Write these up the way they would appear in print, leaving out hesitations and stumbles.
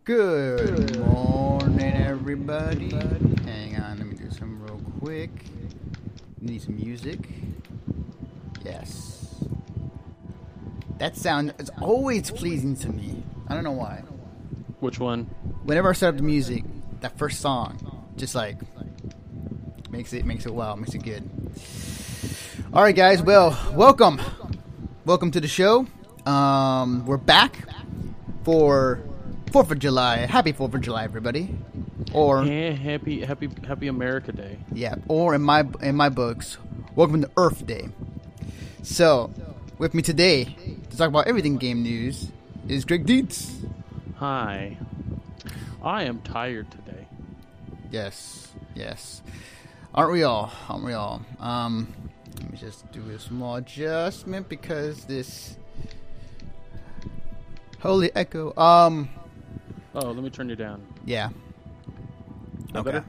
Good morning, everybody. Hang on, let me do some real quick. Need some music. Yes. That sound is always pleasing to me. I don't know why. Which one? Whenever I start up the music, that first song just like makes it wow, makes it good. All right, guys. Well, welcome to the show. We're back for 4th of July. Happy 4th of July, everybody. Or yeah, happy America Day. Yeah, or in my books, welcome to Earth Day. So, with me today to talk about everything game news is Greg Dietz. Hi. I am tired today. Yes. Aren't we all? Let me just do a small adjustment because this holy echo. Oh, let me turn you down. Yeah. Okay. Better?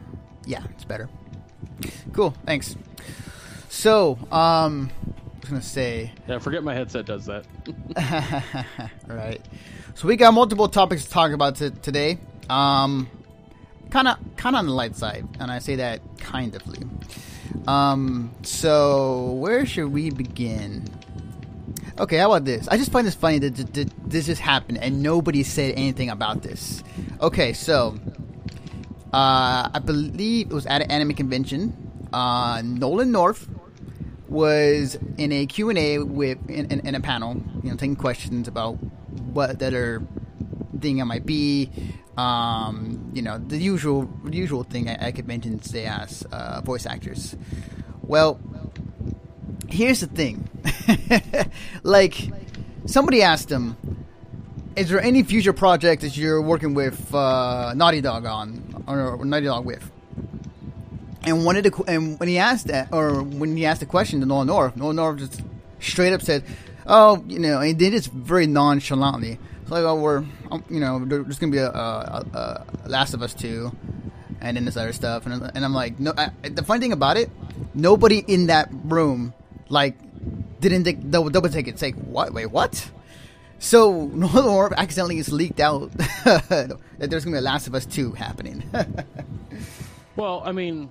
Yeah, it's better. Cool, thanks. So, I was gonna say. Yeah, forget my headset does that. Right. So we got multiple topics to talk about today. Kind of on the light side, and I say that kindly. So where should we begin? Okay, how about this? I just find this funny that this just happened and nobody said anything about this. Okay, so I believe it was at an anime convention. Nolan North was in a Q&A in a panel, taking questions about what that other thing it might be. The usual thing at conventions they ask voice actors. Well, here's the thing. Like, somebody asked him, is there any future project that you're working with Naughty Dog on, or Naughty Dog with? And when he asked that, or when he asked the question to Nolan North just straight up said, "Oh, and he did this very nonchalantly. It's like, oh, there's gonna be a Last of Us 2, and then this other stuff." And I'm like, no. The funny thing about it, nobody in that room didn't double take it. It's like, what? Wait, what? So Nolan North accidentally is leaked out that there's gonna be a Last of Us 2 happening. Well, I mean,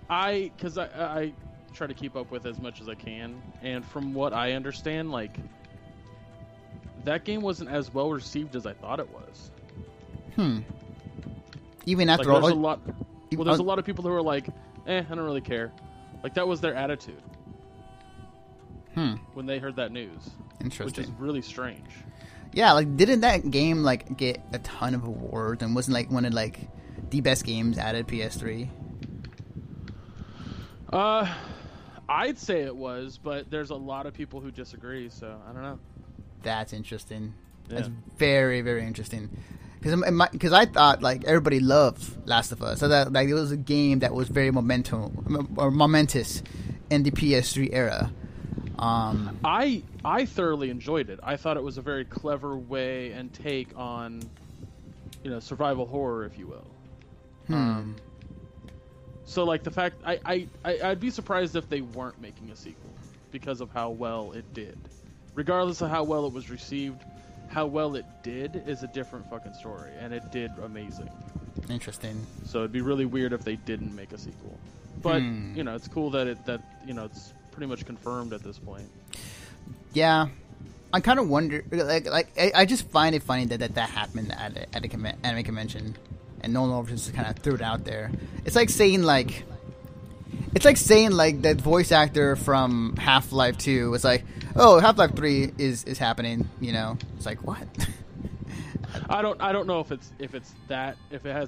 I try to keep up with as much as I can, and from what I understand, that game wasn't as well received as I thought it was. Even after all, there's a lot of people who are like, I don't really care. That was their attitude. When they heard that news. Interesting. Which is really strange. Yeah, didn't that game get a ton of awards and wasn't one of the best games added PS3? I'd say it was, but there's a lot of people who disagree, so I don't know. That's interesting. Yeah. That's very, very interesting. Because I thought everybody loved Last of Us, so that it was a game that was very momentous in the PS3 era. I thoroughly enjoyed it. I thought it was a very clever way and take on, survival horror, if you will. So the fact I'd be surprised if they weren't making a sequel because of how well it did. Regardless of how well it was received, how well it did is a different fucking story, and it did amazing. Interesting. So it'd be really weird if they didn't make a sequel. But it's cool that it's pretty much confirmed at this point. Yeah, I kind of wonder. I just find it funny that happened at an anime convention, and no one just kind of threw it out there. It's like saying that voice actor from Half-Life 2 was like, oh, Half-Life 3 is happening. It's like, what? I don't know if it has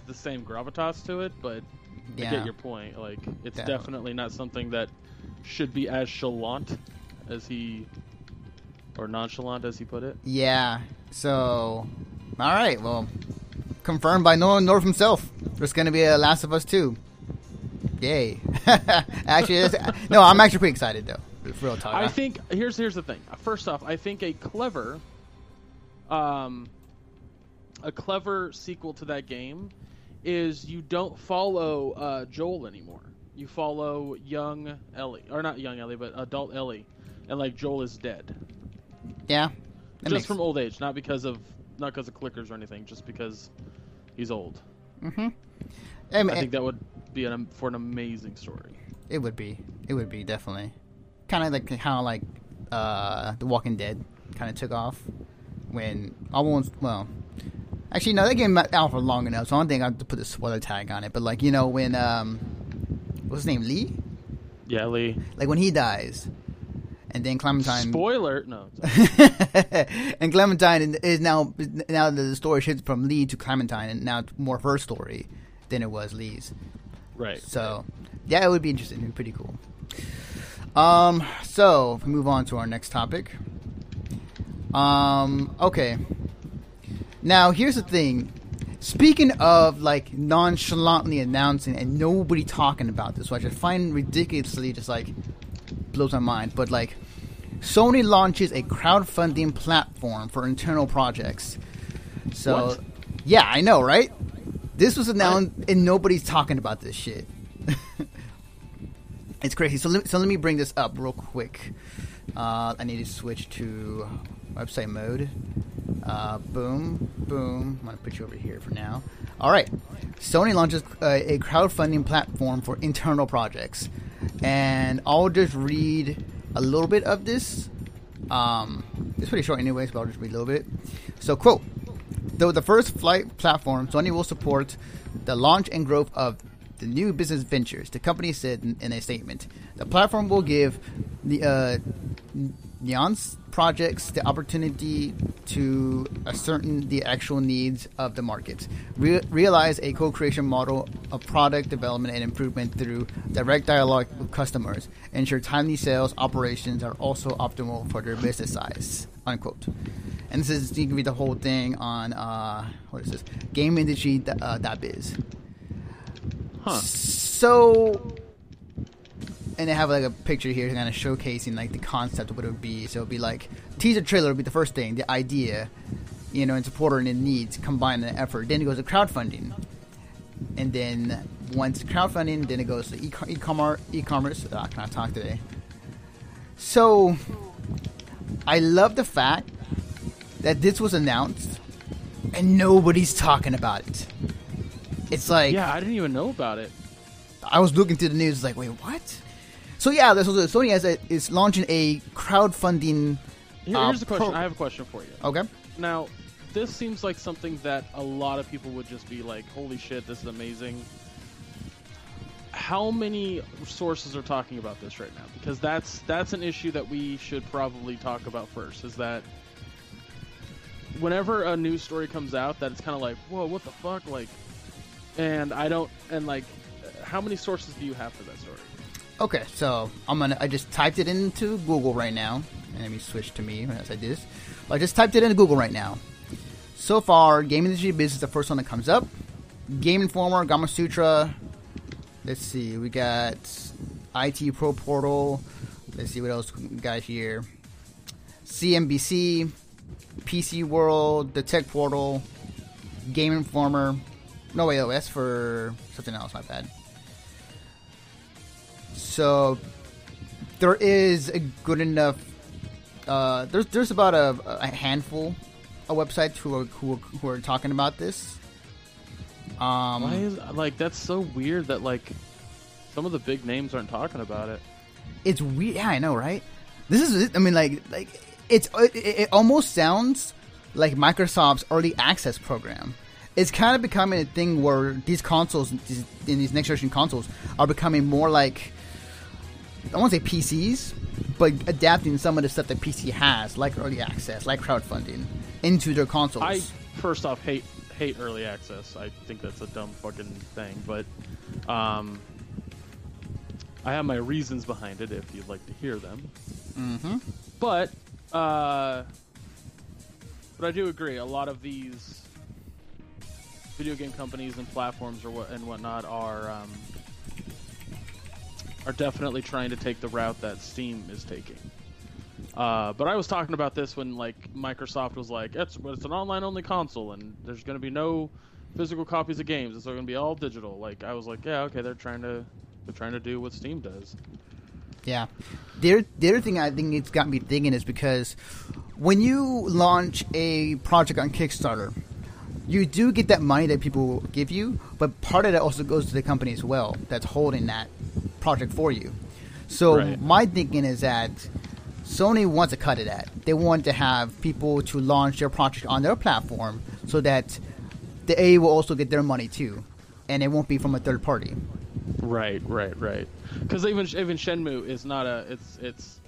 the same gravitas to it, but I get your point. It's definitely not something that should be as nonchalant as he put it. Yeah. So, all right. Well, confirmed by Nolan North himself. There's going to be a Last of Us 2. Yay. Actually, no, I'm actually pretty excited, though. For real talk. I think, here's the thing. First off, I think a clever sequel to that game is you don't follow Joel anymore. You follow young Ellie. Or not young Ellie, but adult Ellie. And, Joel is dead. Yeah. Just from old age, not because of not because of clickers or anything, just because he's old. Mm-hmm. I think that would be for an amazing story. It would be. It would be, definitely. Kind of like how The Walking Dead kind of took off when almost, well, actually no, that game out for long enough, so I don't think I have to put a spoiler tag on it. But like, you know, when what's his name, Lee? Yeah, Lee. Like when he dies, and then Clementine. Spoiler, no. And Clementine is now the story shifts from Lee to Clementine, and now it's more of her story than it was Lee's. Right. So, yeah, it would be interesting. It would be pretty cool. So if we move on to our next topic. Okay. Now here's the thing. Speaking of like nonchalantly announcing and nobody talking about this, which I find ridiculously just like blows my mind. But like, Sony launches a crowdfunding platform for internal projects. So, what? Yeah, I know, right? This was announced and nobody's talking about this shit. It's crazy. So let me bring this up real quick. I need to switch to website mode. Boom. I'm going to put you over here for now. All right. Sony launches a crowdfunding platform for internal projects. And I'll just read a little bit of this. It's pretty short anyways, but I'll just read a little bit. So, quote, the first flight platform, Sony will support the launch and growth of the new business ventures, the company said in a statement. The platform will give the Neon's projects the opportunity to ascertain the actual needs of the market, realize a co-creation model of product development and improvement through direct dialogue with customers, ensure timely sales operations are also optimal for their business size, unquote. And this is, you can read the whole thing on, what is this, GameIndustry.biz. Huh. So, and they have like a picture here kind of showcasing like the concept of what it would be. So it would be like, teaser trailer would be the first thing, the idea, you know, and supporter and the needs, combine the effort. Then it goes to crowdfunding. And then once crowdfunding, then it goes to e-commerce. Can I talk today? So, I love the fact that this was announced and nobody's talking about it. It's like, yeah, I didn't even know about it. I was looking through the news, like, wait, what? So yeah, Sony is launching a crowdfunding. Here's the question. I have a question for you. Okay. Now, this seems like something that a lot of people would just be like, "Holy shit, this is amazing." How many sources are talking about this right now? Because that's an issue that we should probably talk about first. Is that whenever a news story comes out, that it's kind of like, "Whoa, what the fuck?" Like. And how many sources do you have for that story? Okay, so I just typed it into Google right now, and let me switch to me as I did this. I just typed it into Google right now. So far, Game Industry Biz is the first one that comes up. Game Informer, Gamma Sutra. Let's see, we got IT Pro Portal. Let's see what else we got here. CNBC, PC World, The Tech Portal, Game Informer. No, wait, that's for something else, my bad. So, there is a good enough... there's about a handful of websites who are talking about this. Why is... Like, that's so weird that, like, some of the big names aren't talking about it. It's weird. Yeah, I know, right? This is... I mean, like it almost sounds like Microsoft's early access program. It's kind of becoming a thing where these consoles, these next generation consoles, are becoming more like, I won't say PCs, but adapting some of the stuff that PC has, like early access, like crowdfunding, into their consoles. I, first off, hate early access. I think that's a dumb fucking thing, but I have my reasons behind it if you'd like to hear them. Mm-hmm. But I do agree, a lot of these video game companies and platforms and whatnot are definitely trying to take the route that Steam is taking. But I was talking about this when like Microsoft was like, it's an online only console and there's going to be no physical copies of games. It's going to be all digital. Like I was like, yeah, okay, they're trying to do what Steam does. Yeah. The other thing I think it's got me thinking is because when you launch a project on Kickstarter, you do get that money that people give you, but part of that also goes to the company as well that's holding that project for you. So Right. my thinking is that Sony wants to cut it at. They want to have people to launch their project on their platform so that the A will also get their money too, and it won't be from a third party. Right. Because even Shenmue is not it's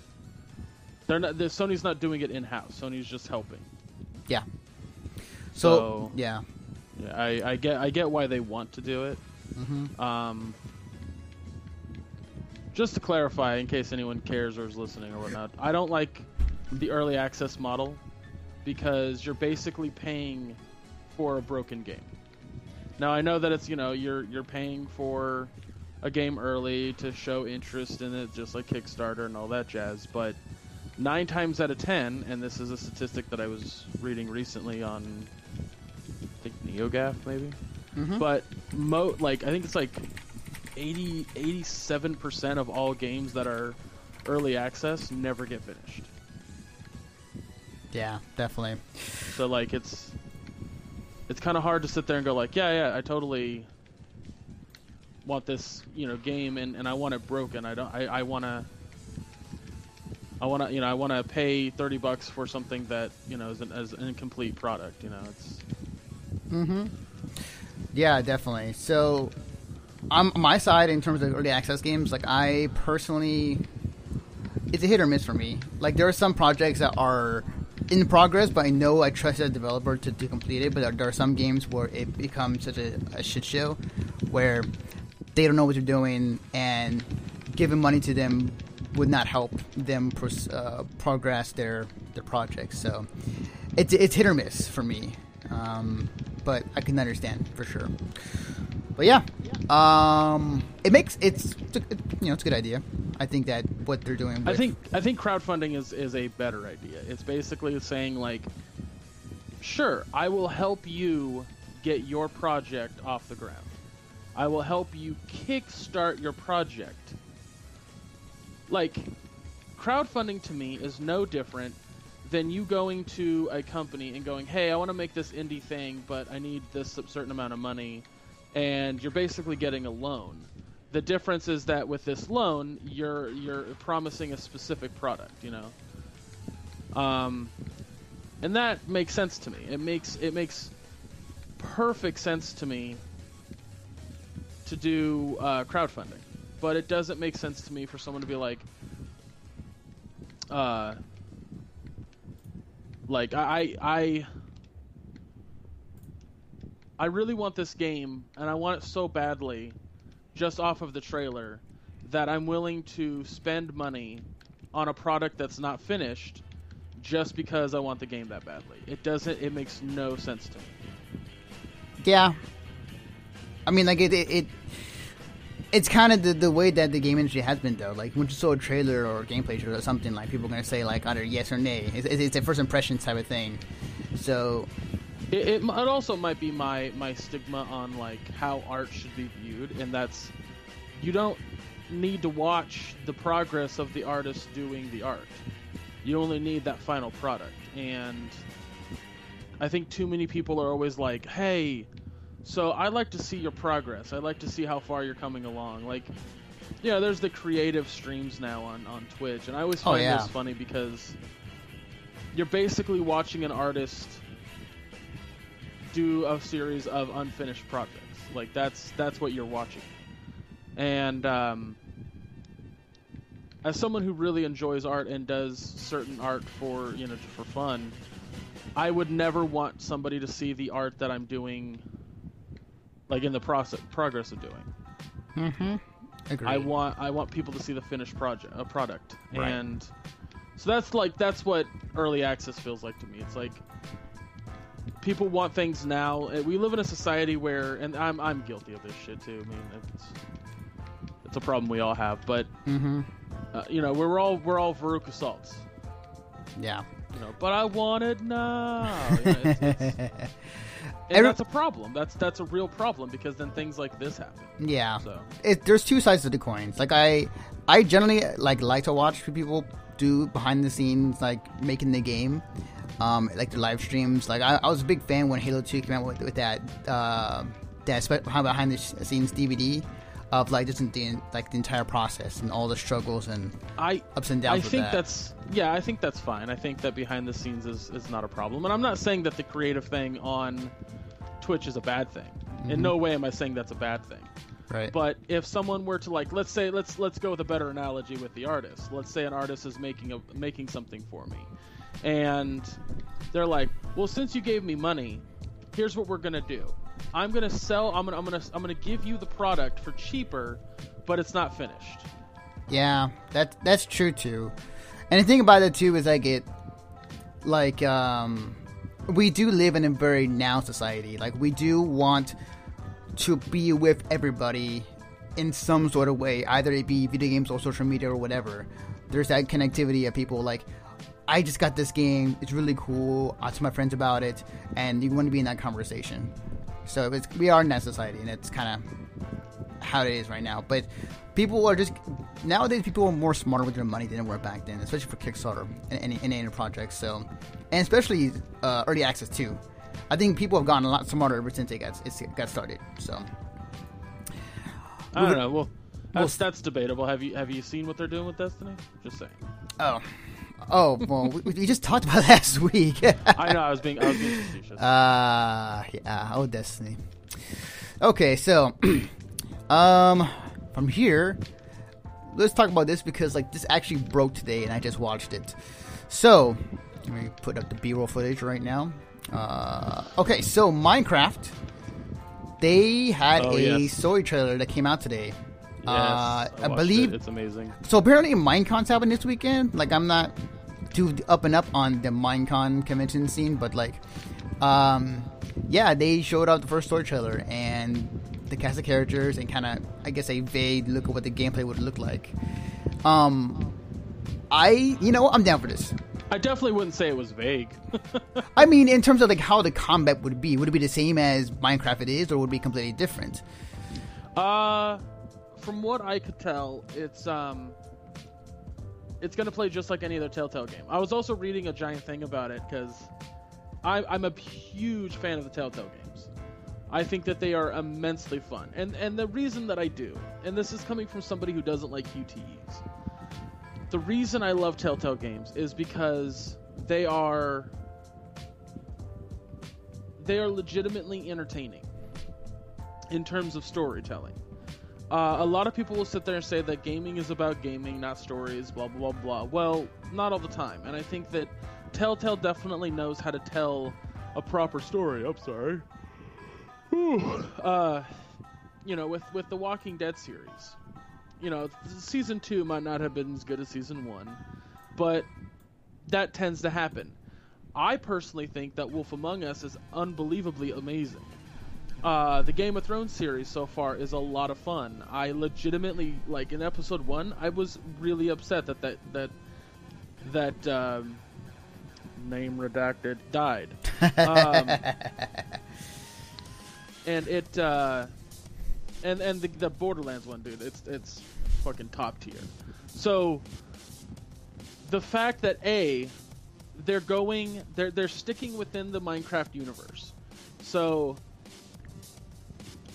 they're not Sony's not doing it in house. Sony's just helping. Yeah. So yeah. Yeah, I get why they want to do it. Mm-hmm. Just to clarify, in case anyone cares or is listening or whatnot, I don't like the early access model because you're basically paying for a broken game. Now I know that it's you're paying for a game early to show interest in it, just like Kickstarter and all that jazz. But 9 times out of 10, and this is a statistic that I was reading recently on, I think NeoGAF maybe, Mm-hmm. but I think it's like 87% of all games that are early access never get finished. Yeah, definitely. So like it's kind of hard to sit there and go like, yeah, I totally want this game and I want it broken. I want to pay $30 for something that is an incomplete product. It's. Mm-hmm. Yeah, definitely. So, on my side, in terms of early access games, like I personally, it's a hit or miss for me. Like there are some projects that are in progress, but I know I trust the developer to complete it. But there are some games where it becomes such a shit show, where they don't know what they're doing, and giving money to them would not help them progress their projects. So, it's hit or miss for me. But I can understand for sure. But yeah, it's a good idea. I think that what they're doing. I think crowdfunding is a better idea. It's basically saying like, sure, I will help you get your project off the ground. I will help you kickstart your project. Like, crowdfunding to me is no different than you going to a company and going, hey, I want to make this indie thing, but I need this certain amount of money, and you're basically getting a loan. The difference is that with this loan, you're promising a specific product, and that makes sense to me. It makes perfect sense to me to do crowdfunding, but it doesn't make sense to me for someone to be like, I really want this game, and I want it so badly, just off of the trailer, that I'm willing to spend money on a product that's not finished, just because I want the game that badly. It makes no sense to me. Yeah. I mean, like it's kind of the way that the game industry has been, though. Like, when you saw a trailer or a gameplay trailer or something, like, people are going to say, like, either yes or nay. It's a first impression type of thing. So... It also might be my stigma on, like, how art should be viewed, and that's... You don't need to watch the progress of the artist doing the art. You only need that final product. And I think too many people are always like, hey... So I'd like to see your progress. I'd like to see how far you're coming along. Like, there's the creative streams now on Twitch, and I always find this funny because you're basically watching an artist do a series of unfinished projects. Like that's what you're watching. And as someone who really enjoys art and does certain art for for fun, I would never want somebody to see the art that I'm doing. Like in the progress of doing. Mm-hmm. Agreed. I want people to see the finished product, right. And so that's what early access feels like to me. It's like people want things now. We live in a society where, and I'm guilty of this shit too. I mean, it's a problem we all have. But mm-hmm. We're all Veruca Salts. Yeah. But I want it now. And that's a problem. That's a real problem because then things like this happen. Yeah. So there's two sides to the coins. Like I generally like to watch people do behind the scenes, like making the game, like the live streams. Like I was a big fan when Halo 2 came out with that behind the scenes DVD of like just the entire process and all the struggles and ups and downs. I think that's fine. I think that behind the scenes is not a problem, and I'm not saying that the creative thing on Twitch is a bad thing. Mm-hmm. In no way am I saying that's a bad thing. Right. But if someone were to like, let's go with a better analogy with the artist. Let's say an artist is making something for me, and they're like, well, since you gave me money, here's what we're gonna do. I'm gonna give you the product for cheaper, but it's not finished. Yeah, that's true too. And the thing about it too is we do live in a very now society. Like we do want to be with everybody in some sort of way, either it be video games or social media or whatever. There's that connectivity of people like, I just got this game, it's really cool, I'll tell my friends about it, and you want to be in that conversation. So we are in that society, and it's kind of how it is right now. But people are just nowadays. People are more smarter with their money than they were back then, especially for Kickstarter and any projects. So, and especially early access too. I think people have gotten a lot smarter ever since it got started. So, I don't know. Well, that's debatable. Have you seen what they're doing with Destiny? Just saying. Oh, well, we just talked about last week. I know, I was being facetious. Yeah, Destiny. Okay, so, from here, let's talk about this because, like, this actually broke today and I just watched it. So, let me put up the B-roll footage right now. Okay, so Minecraft, they had a story trailer that came out today. Yes, I believe it's amazing. So apparently Minecon's happening this weekend. Like I'm not too up and up on the Minecon convention scene, but like, they showed out the first story trailer and the cast of characters and kind of, I guess, a vague look at what the gameplay would look like. I'm down for this. I definitely wouldn't say it was vague. I mean, in terms of like how the combat would it be the same as Minecraft it is, or would it be completely different? From what I could tell, it's going to play just like any other Telltale game. I was also reading a giant thing about it because I'm a huge fan of the Telltale games. I think that they are immensely fun. And the reason that I do, and this is coming from somebody who doesn't like QTEs, the reason I love Telltale games is because they are legitimately entertaining in terms of storytelling. A lot of people will sit there and say that gaming is about gaming, not stories, blah, blah, blah. Well, not all the time. And I think that Telltale definitely knows how to tell a proper story. I'm sorry. With the Walking Dead series. Season 2 might not have been as good as Season 1, but that tends to happen. I personally think that Wolf Among Us is unbelievably amazing. The Game of Thrones series so far is a lot of fun. I legitimately, like, in episode 1, I was really upset that name redacted died. And it and the Borderlands one, dude, it's fucking top tier. So the fact that they're sticking within the Minecraft universe. So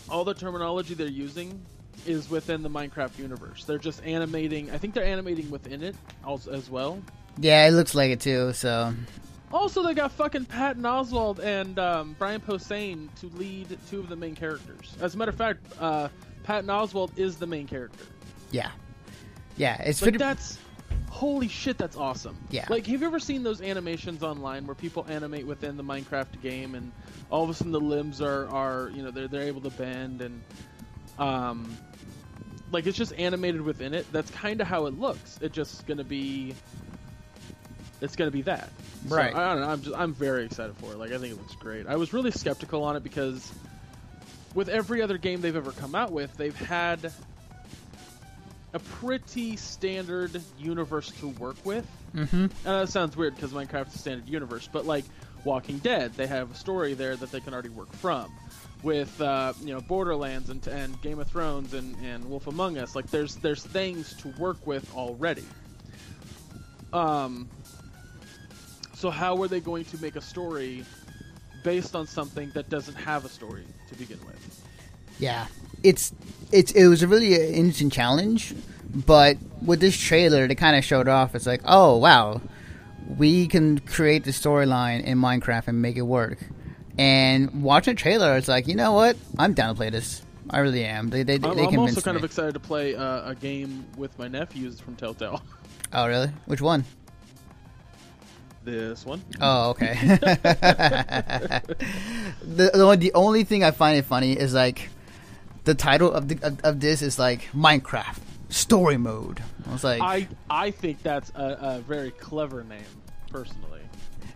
all the terminology they're using is within the Minecraft universe. They're just animating. I think they're animating within it as well. Yeah, it looks like it too. So also they got fucking Patton Oswalt and Brian Posehn to lead two of the main characters. As a matter of fact, Patton Oswalt is the main character. Yeah, it's like that's holy shit. That's awesome. Yeah, like have you ever seen those animations online where people animate within the Minecraft game and all of a sudden the limbs are they're able to bend and like it's just animated within it. That's kind of how it looks. It's gonna be that. Right. So, I don't know. I'm very excited for it. Like I think it looks great. I was really skeptical on it because with every other game they've ever come out with, they've had a pretty standard universe to work with. Mm-hmm. That sounds weird because Minecraft's a standard universe, but like Walking Dead, they have a story there that they can already work from. With Borderlands and Game of Thrones and Wolf Among Us, like there's things to work with already. So how are they going to make a story based on something that doesn't have a story to begin with? Yeah, it was a really interesting challenge, but with this trailer, they kind of showed off. It's like, oh wow, we can create the storyline in Minecraft and make it work. And watching the trailer, it's like, you know what? I'm down to play this. I really am. I'm also kind of excited to play a game with my nephews from Telltale. Oh, really? Which one? This one. Oh, okay. the only thing I find it funny is like the title of this is like Minecraft Story Mode. I was like, I think that's a very clever name, personally.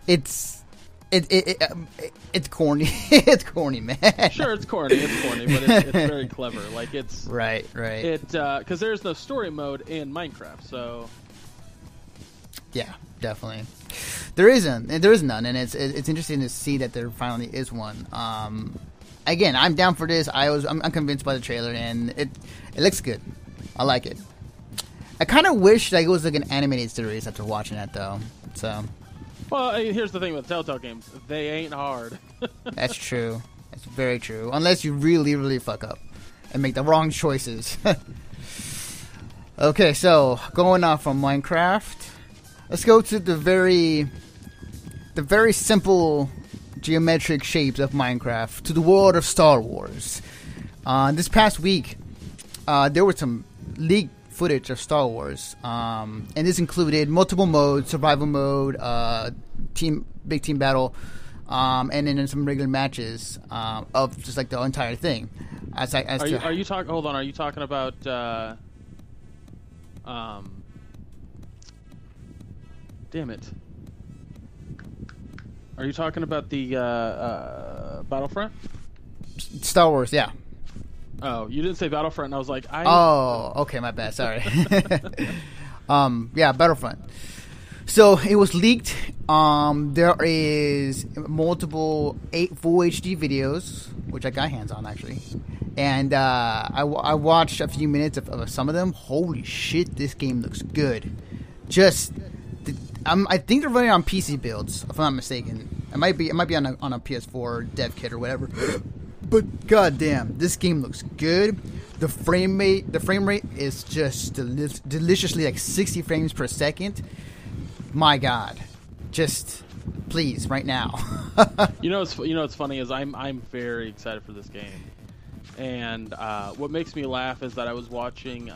It's corny. It's corny, man. Sure, it's corny, but it's very clever. Like it's right. Because there's no story mode in Minecraft, so yeah, definitely. There is none, and it's interesting to see that there finally is one. Again, I'm down for this. I'm convinced by the trailer, and it looks good. I like it. I kind of wish like it was like an animated series after watching that, though. So. Well, here's the thing with Telltale games. They ain't hard. That's true. That's very true. Unless you really, really fuck up and make the wrong choices. Okay, so going off from Minecraft, let's go to the very simple geometric shapes of Minecraft, to the world of Star Wars. This past week, there was some leaked footage of Star Wars, and this included multiple modes: survival mode, big team battle, and then some regular matches of just like the entire thing. Are you talking? Hold on. Are you talking about? Damn it. Are you talking about the Battlefront? Star Wars, yeah. Oh, you didn't say Battlefront, and I was like, Oh, okay, my bad. Sorry. Yeah, Battlefront. So it was leaked. There is multiple full HD videos, which I got hands on actually, and I watched a few minutes of some of them. Holy shit, this game looks good. I think they're running on PC builds, if I'm not mistaken. It might be on a PS4 dev kit or whatever. But goddamn, this game looks good. The frame rate is just deliciously like 60 frames per second. My God, just please right now. What's funny is I'm very excited for this game, and what makes me laugh is that I was watching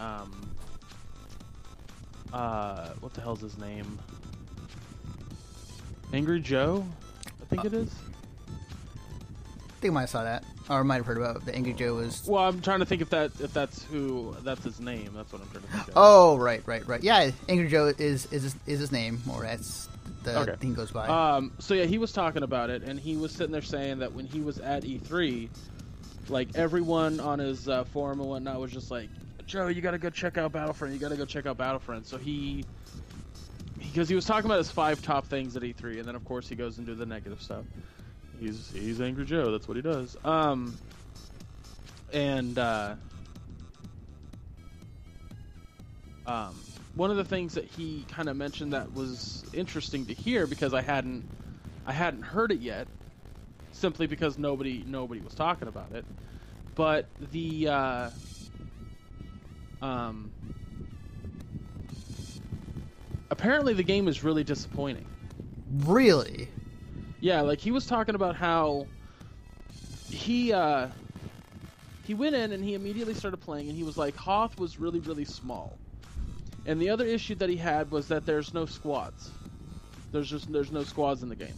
what the hell's his name? Angry Joe, I think it is. I think I might have saw that, or might have heard about the Angry Joe was. Well, I'm trying to think if that's his name. That's what I'm trying to think of. Oh, right. Yeah, Angry Joe is his name, or that's the thing goes by. So yeah, he was talking about it, and he was sitting there saying that when he was at E3, like everyone on his forum and whatnot was just like, Joe, you gotta go check out Battlefront. So because he was talking about his 5 top things at E3, and then of course he goes into the negative stuff. He's Angry Joe. That's what he does. One of the things that he kind of mentioned that was interesting to hear, because I hadn't heard it yet, simply because nobody was talking about it. But the apparently the game is really disappointing. Really? Yeah, like he was talking about how he went in and he immediately started playing, and he was like, Hoth was really, really small. And the other issue that he had was that there's no squads. There's no squads in the game.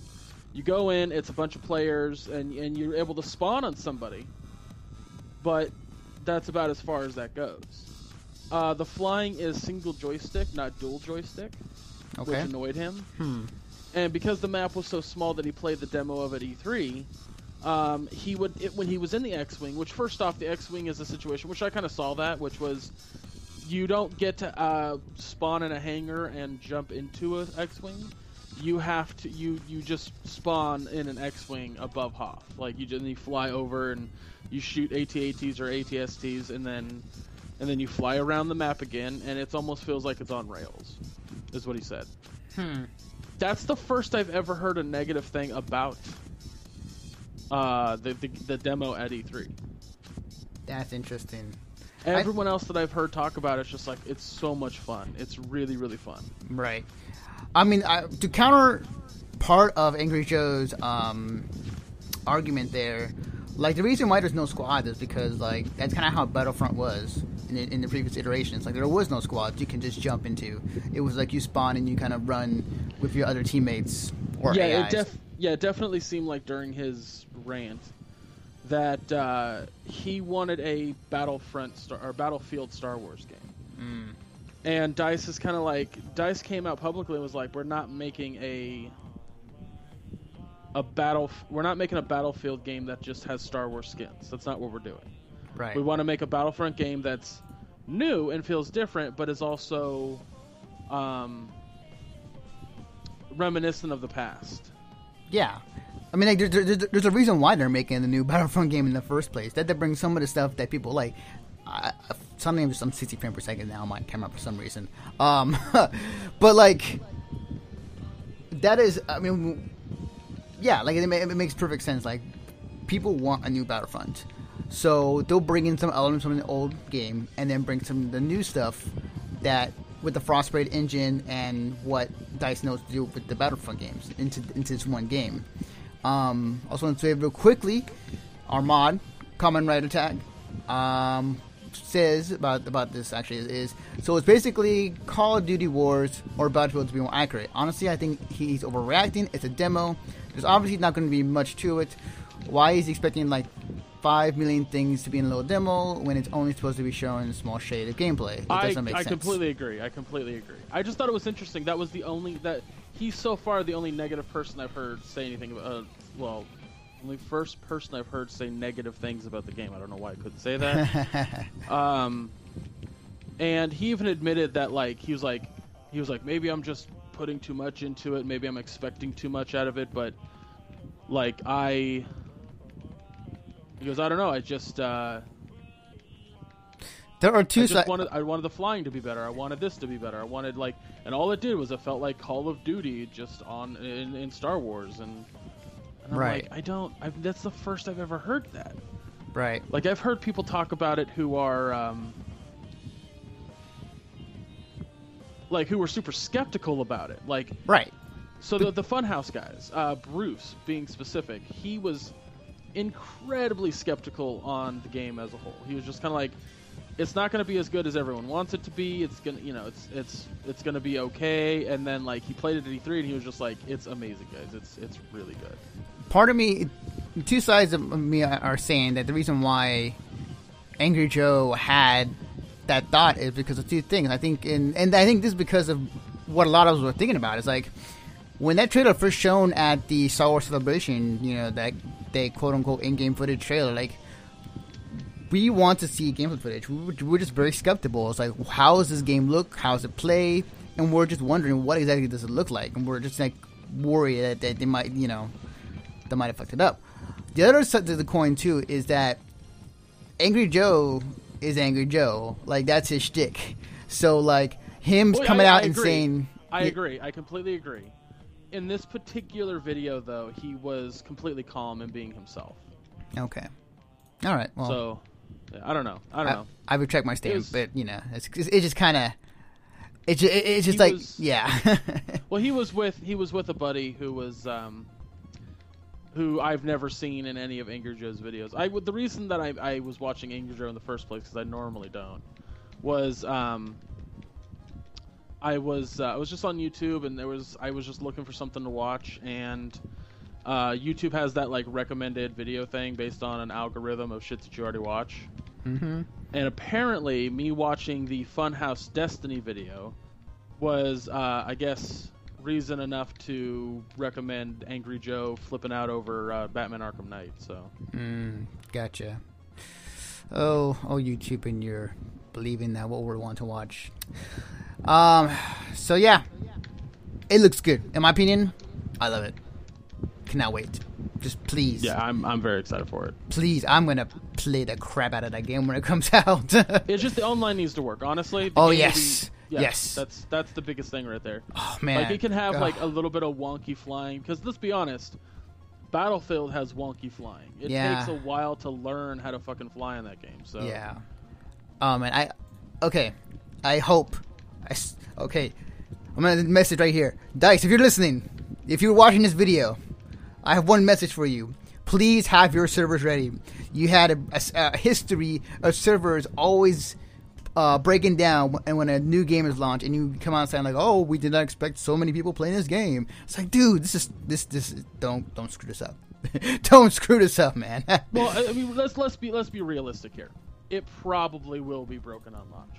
You go in, it's a bunch of players, and you're able to spawn on somebody, but that's about as far as that goes. The flying is single joystick, not dual joystick, which annoyed him. And because the map was so small that he played the demo of at E3, when he was in the X-Wing, which first off, the X-Wing is a situation, which I kind of saw that, which was you don't get to spawn in a hangar and jump into an X-Wing. You have to, you just spawn in an X-Wing above Hoth. Like you fly over and you shoot AT-ATs or AT-STs, and then you fly around the map again, and it almost feels like it's on rails. is what he said. Hmm. That's the first I've ever heard a negative thing about the demo at E3. That's interesting. Everyone else that I've heard talk about it's just like, it's so much fun. It's really, really fun. Right. I mean, to counter part of Angry Joe's argument there, like, the reason why there's no squad is because, like, that's kind of how Battlefront was in the previous iterations. Like, there was no squads you can just jump into. It was like you spawn and you kind of run with your other teammates or AIs. It definitely seemed like during his rant that he wanted a Battlefield Star Wars game. And DICE is kind of like, DICE came out publicly and was like, we're not making a Battlefield game that just has Star Wars skins. That's not what we're doing. Right. We want to make a Battlefront game that's new and feels different, but is also reminiscent of the past. Yeah. I mean, like, there's a reason why they're making the new Battlefront game in the first place. That they bring some of the stuff that people like. I'm 60 frames per second now on my camera for some reason. But, like, that is, I mean, yeah, like, it makes perfect sense. Like, people want a new Battlefront. So they'll bring in some elements from the old game and then bring some of the new stuff that, with the Frostbite engine and what DICE knows to do with the Battlefront games into this one game. Also want to say real quickly, our mod, Common Rider Tag, says about this actually is, so it's basically Call of Duty Wars or Battlefield to be more accurate. Honestly, I think he's overreacting. It's a demo. There's obviously not going to be much to it. Why is he expecting like 5 million things to be in a little demo when it's only supposed to be showing a small shade of gameplay? It doesn't make sense. I completely agree. I just thought it was interesting. That was he's so far the only negative person I've heard say anything about, only first person I've heard say negative things about the game. I don't know why I couldn't say that. And he even admitted that, like, he was like, maybe I'm just putting too much into it. Maybe I'm expecting too much out of it. But, like, he goes, I don't know. I just, there are two sides. I wanted the flying to be better. I wanted this to be better. I wanted, like, and all it did was it felt like Call of Duty just in Star Wars. And I'm right. like, that's the first I've ever heard that. Right. Like, I've heard people talk about it who are, who were super skeptical about it. Like, right. So the Funhouse guys, Bruce being specific, he was incredibly skeptical on the game as a whole. He was just kind of like, it's not going to be as good as everyone wants it to be. It's gonna, it's going to be okay. And then, like, he played it at E3 and he was just like, it's amazing, guys. It's really good. Part of me, two sides of me are saying that the reason why Angry Joe had that thought is because of two things. I think, and I think this is because of what a lot of us were thinking about. It's like, when that trailer first shown at the Star Wars Celebration, that they quote-unquote in-game footage trailer, like, we want to see gameplay footage. We're just very skeptical. It's like, how does this game look? How does it play? And we're just wondering, what exactly does it look like? And we're just, like, worried that they might, they might have fucked it up. The other side of the coin, too, is that Angry Joe is Angry Joe. Like, that's his shtick. So, like, him coming out and saying... I agree. I completely agree. In this particular video, though, he was completely calm and being himself. Okay. All right. Well, so, I don't know. I retract my statement, but, it's just kind of... It's just like... Yeah. Well, he was with a buddy who was... who I've never seen in any of Angry Joe's videos. The reason that I was watching Angry Joe in the first place, because I normally don't, was I was just on YouTube, and I was just looking for something to watch, and YouTube has that, like, recommended video thing based on an algorithm of shit that you already watch. Mm-hmm. And apparently, me watching the Funhouse Destiny video was, I guess, reason enough to recommend Angry Joe flipping out over Batman Arkham Knight. So. Gotcha. Oh, YouTube, and you're believing that what we want to watch. So yeah, it looks good. In my opinion, I love it. Cannot wait. Just please. Yeah, I'm very excited for it. Please, I'm gonna play the crap out of that game when it comes out. It's just the online needs to work, honestly. Oh yes. Yes. That's the biggest thing right there. Oh man. Like it can have like a little bit of wonky flying because let's be honest, Battlefield has wonky flying. It takes a while to learn how to fucking fly in that game. So yeah. And I hope. Okay, I'm gonna message right here, Dice. If you're listening, if you're watching this video, I have one message for you. Please have your servers ready. You had a history of servers always breaking down and when a new game is launched, and you come out saying like, "Oh, we did not expect so many people playing this game." It's like, dude, this is don't screw this up. Don't screw this up, man. Well, I mean, let's be realistic here. It probably will be broken on launch.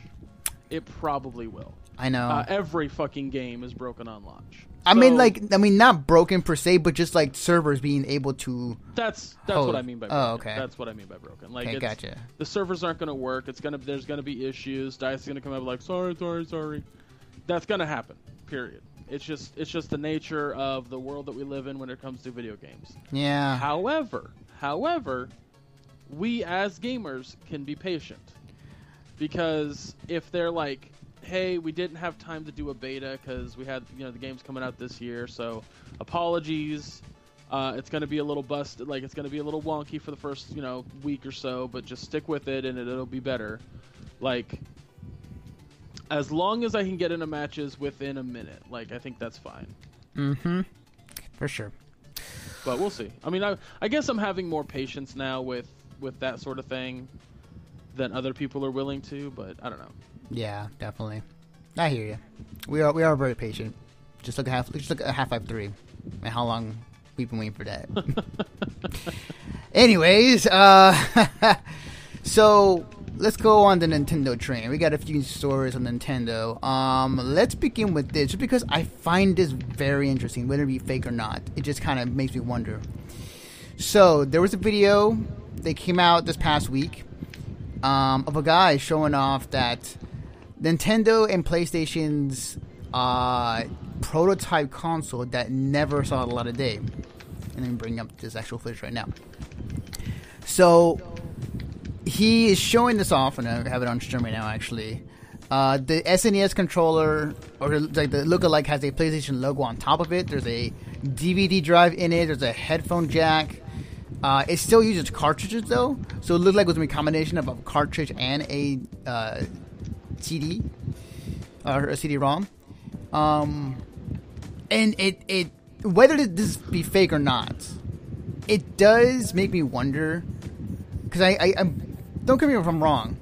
It probably will. I know. Every fucking game is broken on launch. I mean, not broken per se, but just like servers being able to. That's what I mean by broken. Oh, okay. That's what I mean by broken. Like, okay, gotcha. The servers aren't going to work. There's going to be issues. Dice is going to come out like, sorry. That's going to happen. Period. It's just the nature of the world that we live in when it comes to video games. Yeah. However, we as gamers can be patient because if they're like, hey, we didn't have time to do a beta because we had, the game's coming out this year, so apologies. It's going to be a little busted, like it's going to be a little wonky for the first, week or so, but just stick with it and it'll be better. Like, as long as I can get into matches within a minute, like, I think that's fine. Mm-hmm. For sure. But we'll see. I mean, I guess I'm having more patience now with that sort of thing than other people are willing to, but I don't know. Yeah, definitely. I hear you. We are very patient. Just look at Half-Life 3 and how long we've been waiting for that. Anyways, so let's go on the Nintendo train. We got a few stories on Nintendo. Let's begin with this, just because I find this very interesting, whether it be fake or not. It just kind of makes me wonder. So there was a video that came out this past week of a guy showing off that Nintendo and PlayStation's prototype console that never saw the light of day. And let me bring up this actual footage right now. So he is showing this off, and I have it on stream right now actually. The SNES controller, or like the lookalike, has a PlayStation logo on top of it. There's a DVD drive in it. There's a headphone jack. It still uses cartridges though, so it looks like it was a combination of a cartridge and a CD or a CD-ROM. And it whether this be fake or not, it does make me wonder, because I don't get me if I'm wrong,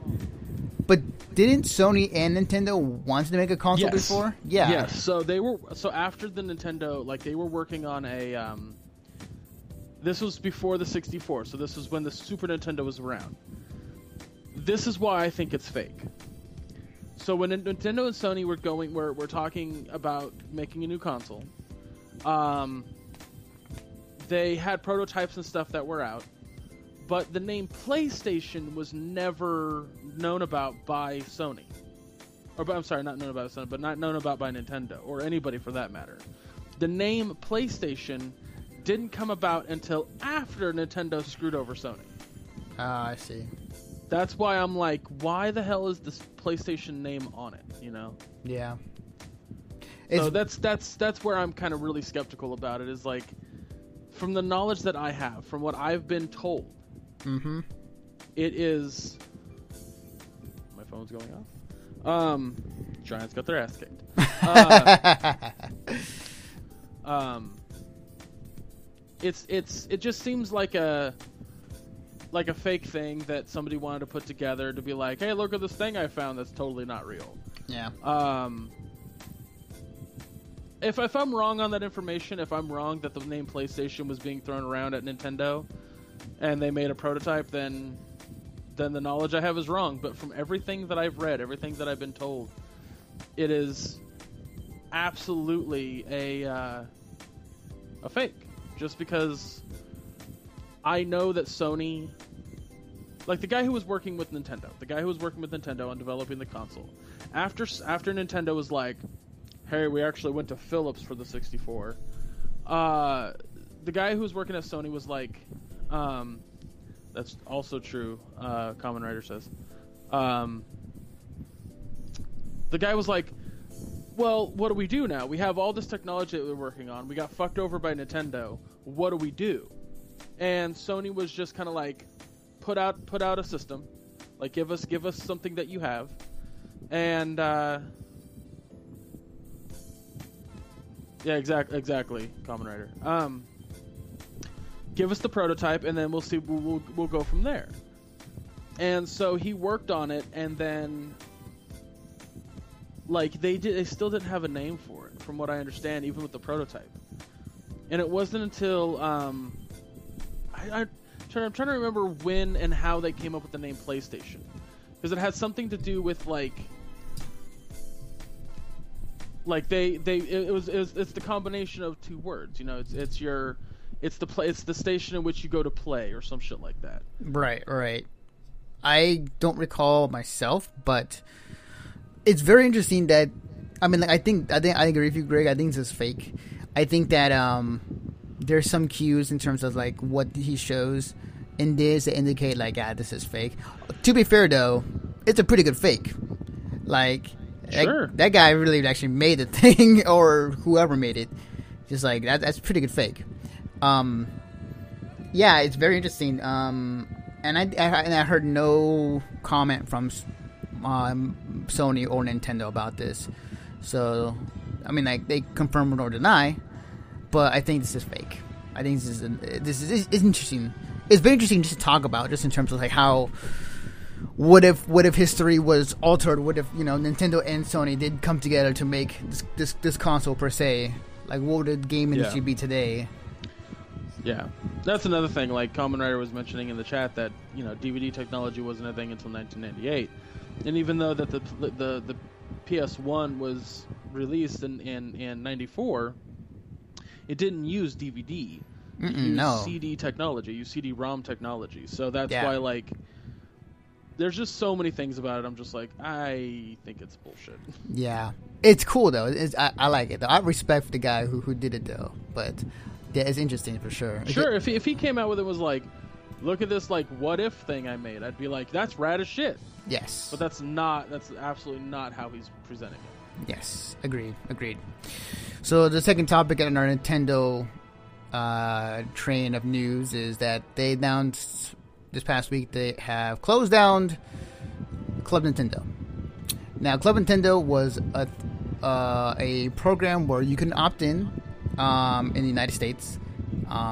but didn't Sony and Nintendo want to make a console before? Yeah. Yes. So after the Nintendo, like, they were working on a this was before the 64, so this was when the Super Nintendo was around. This is why I think it's fake. So when Nintendo and Sony were talking about making a new console, they had prototypes and stuff that were out, but the name PlayStation was never known about by Sony. I'm sorry, not known about Sony, but not known about by Nintendo, or anybody for that matter. The name PlayStation didn't come about until after Nintendo screwed over Sony. I see. That's why I'm like, why the hell is this PlayStation name on it? Yeah. So that's where I'm kind of really skeptical about it. Is like, from the knowledge that I have, from what I've been told, it is. My phone's going off. Giants got their ass kicked. It just seems like a fake thing that somebody wanted to put together to be like, hey, look at this thing I found that's totally not real. Yeah. If I'm wrong on that information, if I'm wrong that the name PlayStation was being thrown around at Nintendo and they made a prototype, then the knowledge I have is wrong. But from everything that I've read, everything that I've been told, it is absolutely a fake. Just because I know that Sony, like the guy who was working with Nintendo on developing the console, after Nintendo was like, hey, we actually went to Philips for the 64, the guy who was working at Sony was like, that's also true, Common Writer says, The guy was like, well, what do we do now? We have all this technology that we're working on. We got fucked over by Nintendo. What do we do? And Sony was just kind of like, put out a system, like give us something that you have, and exactly, Kamen Rider. Give us the prototype, and then we'll see. We'll go from there. And so he worked on it, and then like they still didn't have a name for it, from what I understand, even with the prototype. And it wasn't until I'm trying to remember when and how they came up with the name PlayStation, because it had something to do with it's the combination of two words. You know, it's the station in which you go to play, or some shit like that. Right. I don't recall myself, but it's very interesting that, I mean, like, I think I agree with you, Greg. I think this is fake. I think that there's some cues in terms of like what he shows in this that indicate like, this is fake. To be fair though, it's a pretty good fake. Like, sure, that guy really actually made the thing, or whoever made it. Just like that's pretty good fake. Yeah, it's very interesting. And I heard no comment from Sony or Nintendo about this. So, I mean, like, they confirm or deny, but I think this is fake. I think this is interesting. It's very interesting just to talk about, just in terms of like how, what if history was altered? What if, you know, Nintendo and Sony did come together to make this console per se? Like, what would the game industry be today? Yeah, that's another thing. Like Kamen Rider was mentioning in the chat that, you know, DVD technology wasn't a thing until 1998, and even though that the PS1 was released in 94, it didn't use DVD. It used CD technology, used CD-ROM technology. So that's why, like, there's just so many things about it. I'm just like, I think it's bullshit. Yeah, it's cool though. I like it though. I respect the guy who did it though, but. Yeah, it's interesting for sure. Sure, if he came out with it was like, look at this like what if thing I made, I'd be like, that's rad as shit. Yes. But that's absolutely not how he's presenting it. Yes, agreed. So the second topic in our Nintendo train of news is that they announced this past week they have closed down Club Nintendo. Now, Club Nintendo was a program where you can opt in the United States.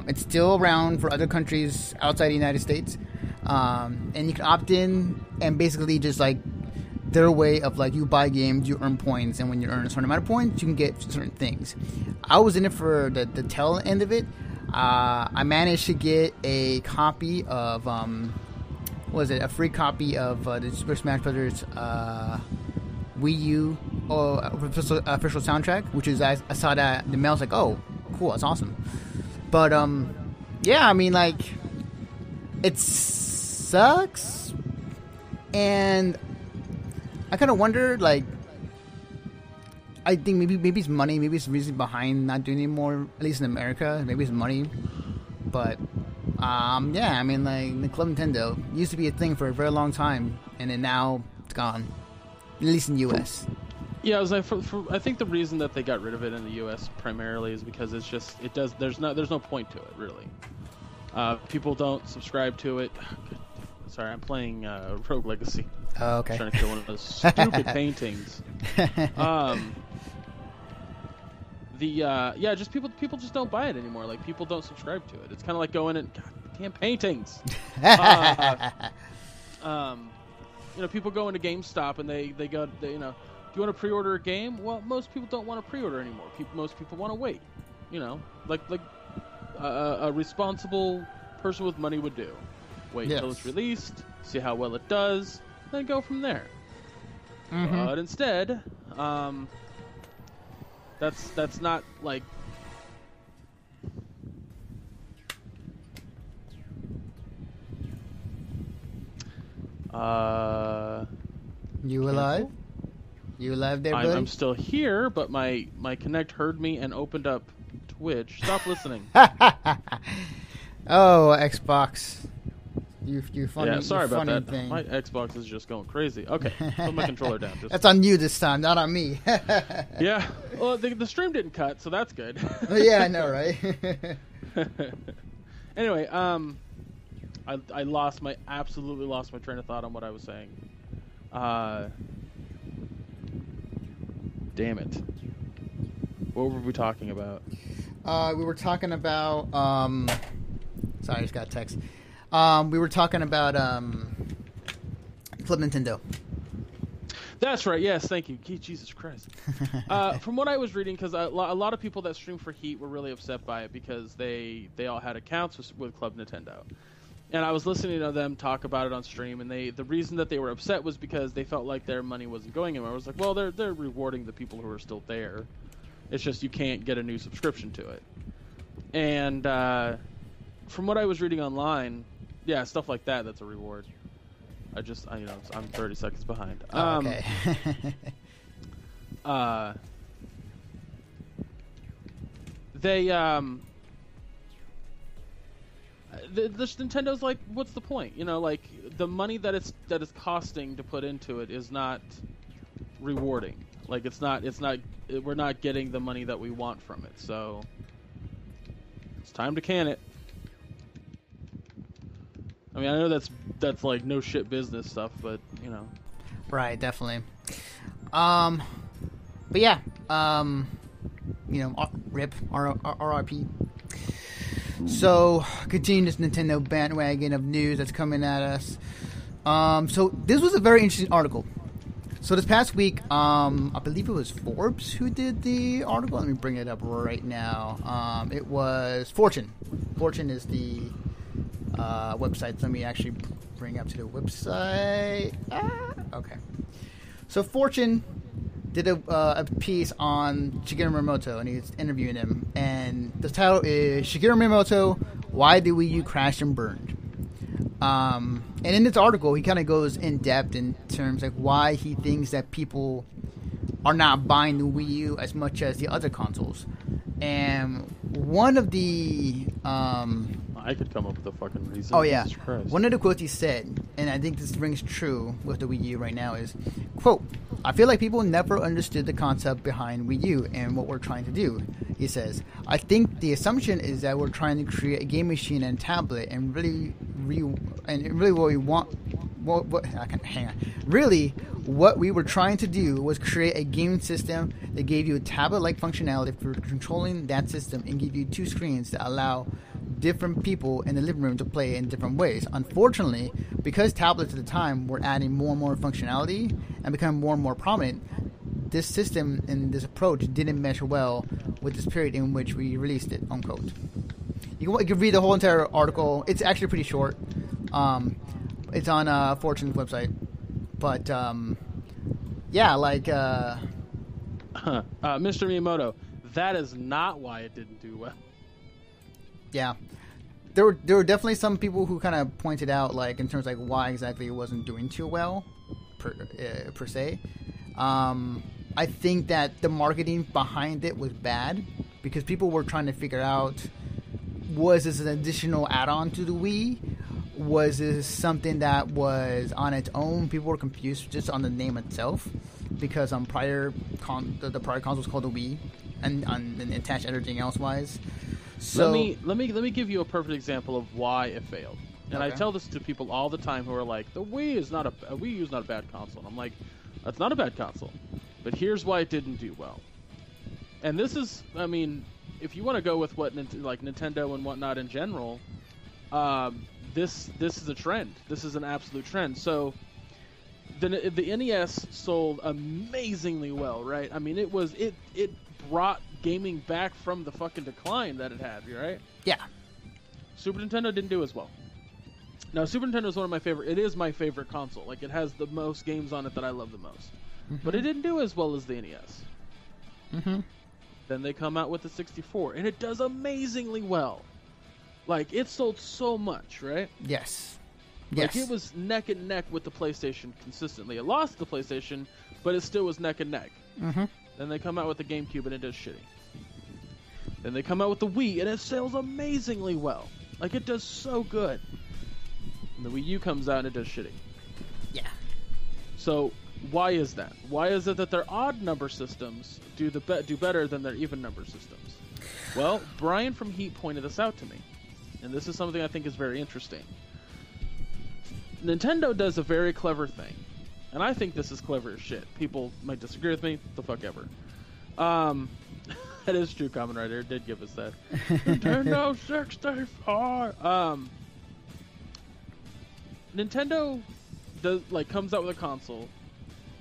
It's still around for other countries outside the United States. And you can opt in, and basically just like their way of like, you buy games, you earn points, and when you earn a certain amount of points, you can get certain things. I was in it for the tail end of it. I managed to get a copy of a free copy of the Super Smash Brothers Wii U official soundtrack, which is I saw that in the mail. I was like, oh, cool, that's awesome. But yeah, I mean, like, it sucks, and I kind of wonder, like, I think maybe it's money, maybe it's the reason behind not doing it anymore, at least in America. Maybe it's money, but yeah, I mean, like, the Club Nintendo used to be a thing for a very long time, and then now it's gone. At least in the U.S. Yeah, I was like, I think the reason that they got rid of it in the U.S. primarily is because there's no point to it really. People don't subscribe to it. Sorry, I'm playing Rogue Legacy. Oh, okay. I'm trying to kill one of those stupid paintings. Just people just don't buy it anymore. Like, people don't subscribe to it. It's kind of like going and goddamn paintings. You know, people go into GameStop and they go, you know, do you want to pre-order a game? Well, most people don't want to pre-order anymore. Most people want to wait. You know, like a responsible person with money would do. Wait until it's released, see how well it does, then go from there. Mm-hmm. But instead, that's not like. You alive? You alive there, buddy? I'm still here, but my Kinect heard me and opened up Twitch. Stop listening. Oh, Xbox. You funny. Yeah, sorry about that. Thing. My Xbox is just going crazy. Okay, put my controller down. That's on you this time, not on me. Yeah. Well, the stream didn't cut, so that's good. Yeah, I know, right? Anyway, I absolutely lost my train of thought on what I was saying. Damn it. What were we talking about? We were talking about. Sorry, I just got a text. We were talking about Club Nintendo. That's right. Yes, thank you. Jesus Christ. From what I was reading, because a lot of people that stream for Heat were really upset by it because they all had accounts with Club Nintendo, and I was listening to them talk about it on stream, and the reason that they were upset was because they felt like their money wasn't going anywhere. I was like, well, they're rewarding the people who are still there. It's just you can't get a new subscription to it. And from what I was reading online, yeah, stuff like that's a reward. I'm 30 seconds behind. Okay. Nintendo's like, what's the point? Like the money that is costing to put into it is not rewarding. Like we're not getting the money that we want from it. So it's time to can it. I mean, I know that's like no shit business stuff, but Right, definitely. But yeah, RIP, RIP. So, continue this Nintendo bandwagon of news that's coming at us. So this was a very interesting article. So this past week, I believe it was Forbes who did the article. Let me bring it up right now. It was Fortune. Fortune is the website. Let me actually bring up to the website. Okay. So Fortune did a piece on Shigeru Miyamoto, and he's interviewing him. And the title is Shigeru Miyamoto, Why the Wii U Crashed and Burned. And in this article, he kind of goes in depth in terms like why he thinks that people are not buying the Wii U as much as the other consoles. And one of the I could come up with a fucking reason. Oh yeah, one of the quotes he said, and I think this rings true with the Wii U right now, is, quote, "I feel like people never understood the concept behind Wii U and what we're trying to do." He says, "I think the assumption is that we're trying to create a game machine and tablet, and really what we want. Really, what we were trying to do was create a game system that gave you a tablet-like functionality for controlling that system and give you two screens that allow different people in the living room to play in different ways. Unfortunately, because tablets at the time were adding more and more functionality and becoming more and more prominent, this system and this approach didn't mesh well with this period in which we released it," unquote. You can read the whole entire article. It's actually pretty short. It's on Fortune's website. But, yeah, like... Mr. Miyamoto, that is not why it didn't do well. Yeah. There were definitely some people who kind of pointed out, like, in terms of like, why exactly it wasn't doing too well, per se. I think that the marketing behind it was bad, because people were trying to figure out, was this an additional add-on to the Wii? Was this something that was on its own? People were confused just on the name itself, because the prior console was called the Wii, and attached everything else wise. So let me give you a perfect example of why it failed. And okay. I tell this to people all the time who are like, the Wii U is not a bad console. And I'm like, that's not a bad console, but here's why it didn't do well. And this is, I mean, if you want to go with what like Nintendo and whatnot in general, this is a trend. This is an absolute trend. So the NES sold amazingly well, right? I mean, it brought gaming back from the fucking decline that it had, right? Yeah. Super Nintendo didn't do as well. Now, Super Nintendo is one of my favorite. It is my favorite console. Like, it has the most games on it that I love the most. Mm-hmm. But it didn't do as well as the NES. Mm-hmm. Then they come out with the 64, and it does amazingly well. Like, it sold so much, right? Yes. Like, it was neck and neck with the PlayStation consistently. It lost the PlayStation, but it still was neck and neck. Mm-hmm. Then they come out with the GameCube, and it does shitty. Then they come out with the Wii, and it sells amazingly well. Like, it does so good. And the Wii U comes out and it does shitty. Yeah. So why is that? Why is it that their odd number systems do better than their even number systems? Well, Brian from Heat pointed this out to me, and this is something I think is very interesting. Nintendo does a very clever thing, and I think this is clever as shit. People might disagree with me, the fuck ever. That is true, Kamen Rider did give us that. Nintendo 64! Nintendo comes out with a console,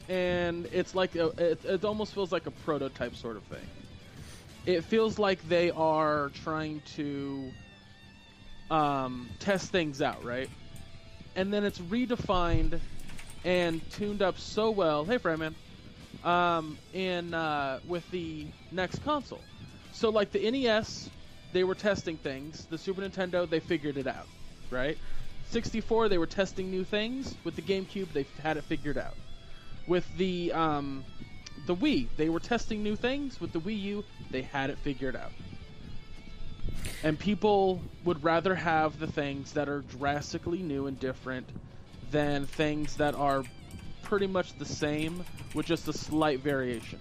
and it's like it almost feels like a prototype sort of thing. It feels like they are trying to test things out, right? And then it's redefined and tuned up so well. Hey, Fryman. With the next console. So, like the NES, they were testing things. The Super Nintendo, they figured it out, right? 64, they were testing new things. With the GameCube, they had it figured out. With the Wii, they were testing new things. With the Wii U, they had it figured out. And people would rather have the things that are drastically new and different than things that are pretty much the same with just a slight variation.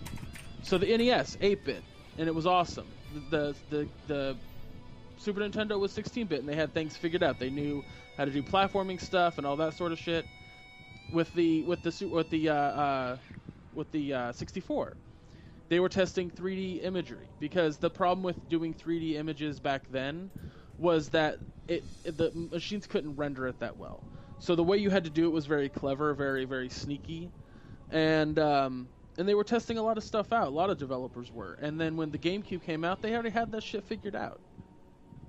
So the NES, 8-bit, and it was awesome. The Super Nintendo was 16-bit, and they had things figured out. They knew how to do platforming stuff and all that sort of shit. With the 64, they were testing 3D imagery, because the problem with doing 3D images back then was that the machines couldn't render it that well. So the way you had to do it was very clever, very, very sneaky, and they were testing a lot of stuff out. A lot of developers were. And then when the GameCube came out, they already had that shit figured out,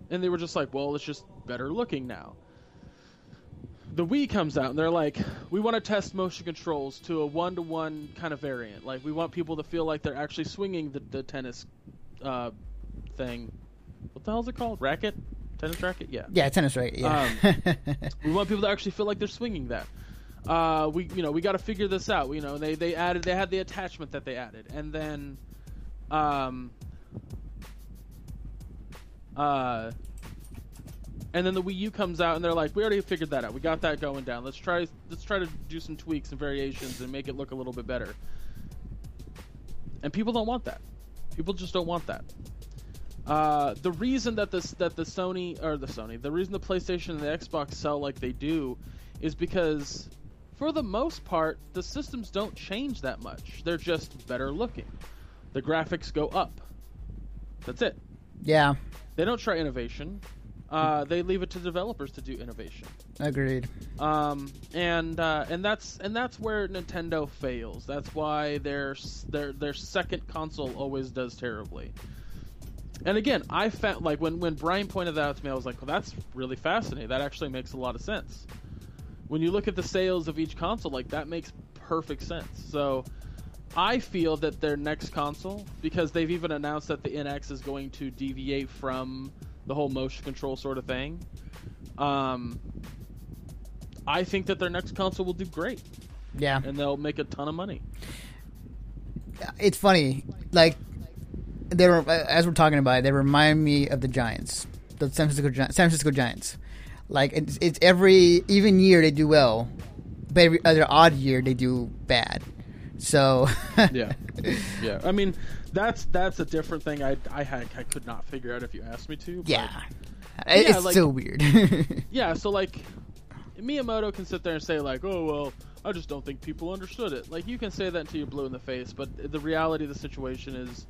and they were just like, well, it's just better looking now. The Wii comes out, and they're like, we want to test motion controls to a one-to-one kind of variant. Like, we want people to feel like they're actually swinging the tennis thing. What the hell is it called? Racket? Tennis racket? Yeah. Yeah, tennis racket. Yeah. We want people to actually feel like they're swinging that. We got to figure this out. They had the attachment that they added, and then and then the Wii U comes out, and they're like, we already figured that out. We got that going down. Let's try to do some tweaks and variations and make it look a little bit better. And people don't want that. People just don't want that. The reason that the reason the PlayStation and the Xbox sell like they do is because, for the most part, the systems don't change that much. They're just better looking. The graphics go up. That's it. Yeah. They don't try innovation. They leave it to developers to do innovation. Agreed. And that's where Nintendo fails. That's why their second console always does terribly. And again, I found, like, when Brian pointed that out to me, I was like, well, that's really fascinating. That actually makes a lot of sense. When you look at the sales of each console, like, that makes perfect sense. So I feel that their next console, because they've even announced that the NX is going to deviate from the whole motion control sort of thing, I think that their next console will do great. Yeah. And they'll make a ton of money. It's funny, like, as we're talking about it, they remind me of the Giants, the San Francisco Giants. Like, it's every even year they do well, but every other odd year they do bad. So yeah. I mean, that's a different thing. I could not figure out if you asked me to. But yeah, it's like, so weird. Yeah, so like Miyamoto can sit there and say like, oh well, I just don't think people understood it. Like, you can say that until you're blue in the face, but the reality of the situation is,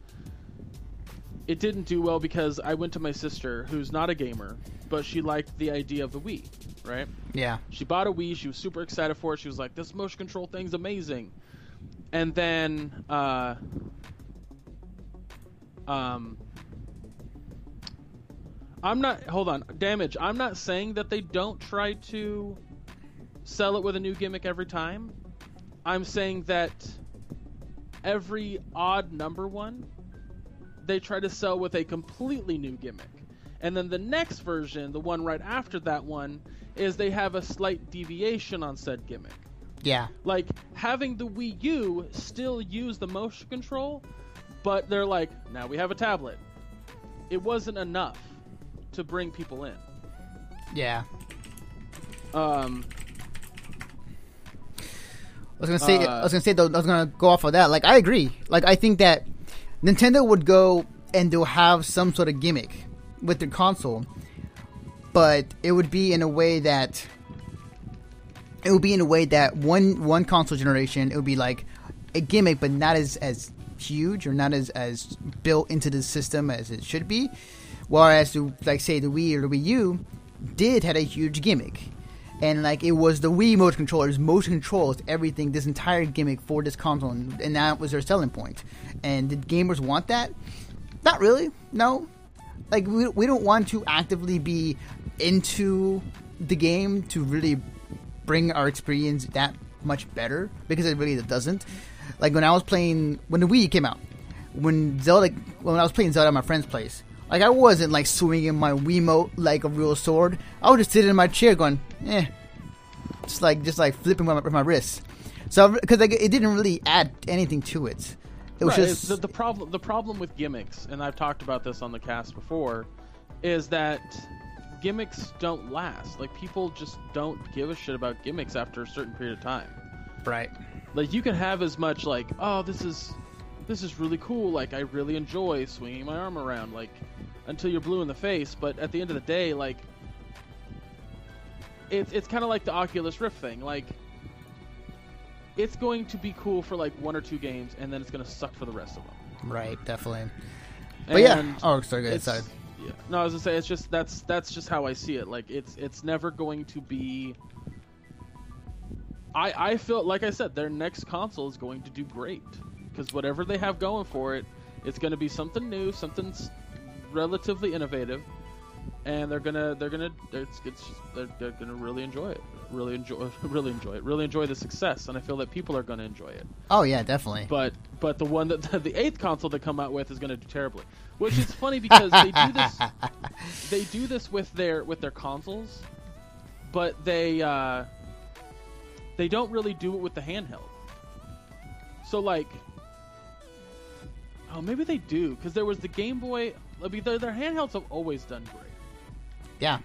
it didn't do well because I went to my sister, who's not a gamer, but she liked the idea of the Wii, right? Yeah. She bought a Wii. She was super excited for it. She was like, this motion control thing's amazing. And then, Damage. I'm not saying that they don't try to sell it with a new gimmick every time. I'm saying that every odd number one, they try to sell with a completely new gimmick. And then the next version, the one right after that one, is they have a slight deviation on said gimmick. Yeah. Like, having the Wii U still use the motion control, but they're like, now we have a tablet. It wasn't enough to bring people in. Yeah. I was gonna go off of that. Like, I agree. Like, I think that Nintendo would go and they'll have some sort of gimmick with their console, but it would be in a way that one console generation, it would be like a gimmick, but not as huge or not as built into the system as it should be. Whereas, like, say the Wii or the Wii U had a huge gimmick. And, like, it was the Wii motion controllers. Motion controls everything, this entire gimmick for this console. And that was their selling point. And did gamers want that? Not really. No. Like, we don't want to actively be into the game to really bring our experience that much better. Because it really doesn't. Like, when the Wii came out. When I was playing Zelda at my friend's place. Like, I wasn't, like, swinging my Wiimote like a real sword. I was just sitting in my chair going, just like flipping with my wrists. So, because, like, it didn't really add anything to it. It was just the problem with gimmicks, and I've talked about this on the cast before, is that gimmicks don't last. Like, people just don't give a shit about gimmicks after a certain period of time. Right. Like, you can have as much, like, oh, this is really cool. Like, I really enjoy swinging my arm around, like, until you're blue in the face. But at the end of the day, like, it's kind of like the Oculus Rift thing. Like, it's going to be cool for, like, 1 or 2 games, and then it's going to suck for the rest of them. Right, definitely. But yeah. Oh, sorry, go ahead. Sorry. Yeah. No, I was gonna say, it's just that's just how I see it. Like, it's never going to be. I feel, like I said, their next console is going to do great. Because whatever they have going for it, it's going to be something new, something relatively innovative, and they're gonna really enjoy it, really enjoy the success, and I feel that people are gonna enjoy it. Oh yeah, definitely. But the one that the 8th console they come out with is gonna do terribly, which is funny because they do this with their consoles, but they don't really do it with the handheld. So, like. Oh, maybe they do, because there was the Game Boy. I mean, their handhelds have always done great. Yeah.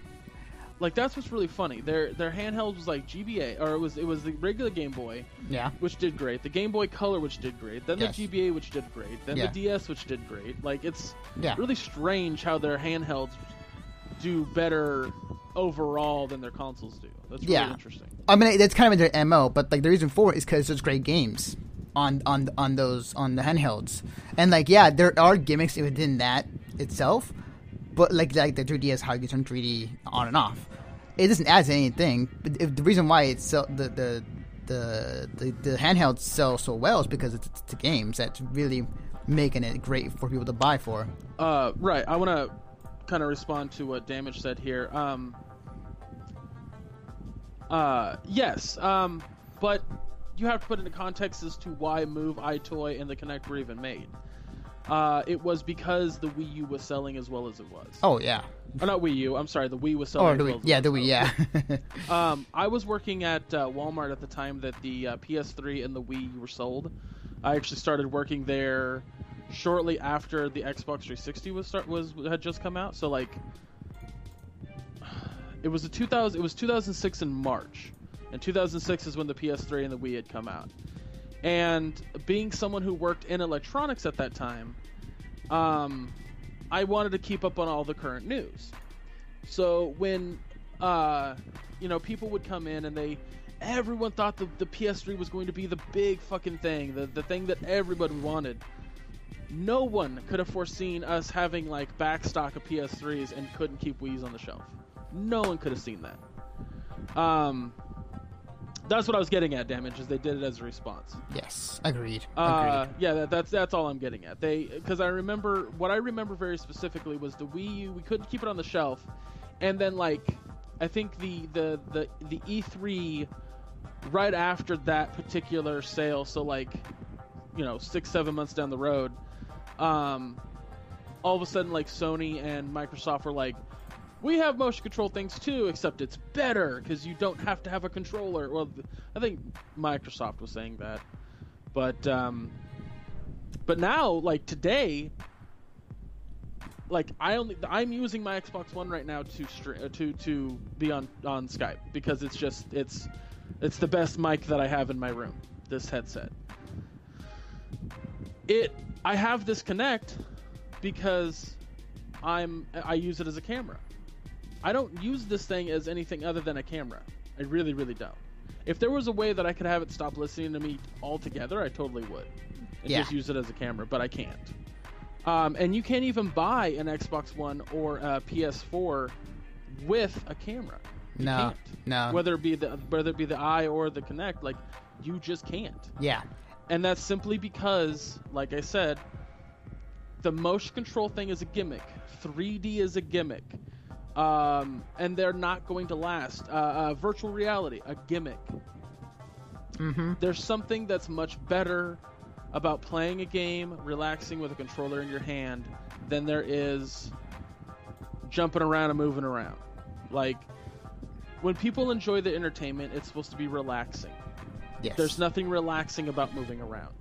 Like, that's what's really funny. Their handheld was like GBA, or it was the regular Game Boy. Yeah. Which did great. The Game Boy Color, which did great. Then the GBA, which did great. Then the DS, which did great. Like, it's really strange how their handhelds do better overall than their consoles do. That's really interesting. I mean, that's kind of their MO, but, like, the reason for it is because there's great games on the handhelds, and, like, there are gimmicks within that itself, but like the 3DS, how you can turn 3D on and off, it doesn't add to anything. But the reason why it's the handhelds sell so well is because it's the games that's really making it great for people to buy for. Right. I want to kind of respond to what Damage said here. Yes. But you have to put into context as to why Move, iToy, and the Kinect were even made. It was because the Wii U was selling as well as it was. Oh, yeah. Oh, not Wii U. I'm sorry. The Wii was selling as well as it was. Yeah, the Wii, yeah. I was working at Walmart at the time that the PS3 and the Wii were sold. I actually started working there shortly after the Xbox 360 had just come out. So, like, it was 2006 in March. And 2006 is when the PS3 and the Wii had come out. And being someone who worked in electronics at that time, I wanted to keep up on all the current news. So when, people would come in and everyone thought the PS3 was going to be the big fucking thing, the thing that everybody wanted. No one could have foreseen us having, like, backstock of PS3s and couldn't keep Wii's on the shelf. No one could have seen that. That's what I was getting at, Damage, is they did it as a response. Yes, agreed. Yeah, that's all I'm getting at. Because what I remember very specifically was the Wii U, we couldn't keep it on the shelf, and then, like, I think the E3 right after that particular sale, so, like, 6-7 months down the road, all of a sudden, like, Sony and Microsoft were like, we have motion control things too, except it's better because you don't have to have a controller. Well, I think Microsoft was saying that, but now, like, today, I'm using my Xbox One right now to be on Skype because it's the best mic that I have in my room. This headset. I have this Kinect because I use it as a camera. I don't use this thing as anything other than a camera. I really, really don't. If there was a way that I could have it stop listening to me altogether, I totally would. And just use it as a camera, but I can't. And you can't even buy an Xbox One or a PS4 with a camera. You can't. No. Whether it be the Eye or the Kinect, like you just can't. Yeah. And that's simply because, like I said, the motion control thing is a gimmick. 3D is a gimmick. And they're not going to last. Virtual reality, a gimmick. Mm-hmm. There's something that's much better about playing a game, relaxing with a controller in your hand, than there is jumping around and moving around. Like, when people enjoy the entertainment, it's supposed to be relaxing. Yes. There's nothing relaxing about moving around.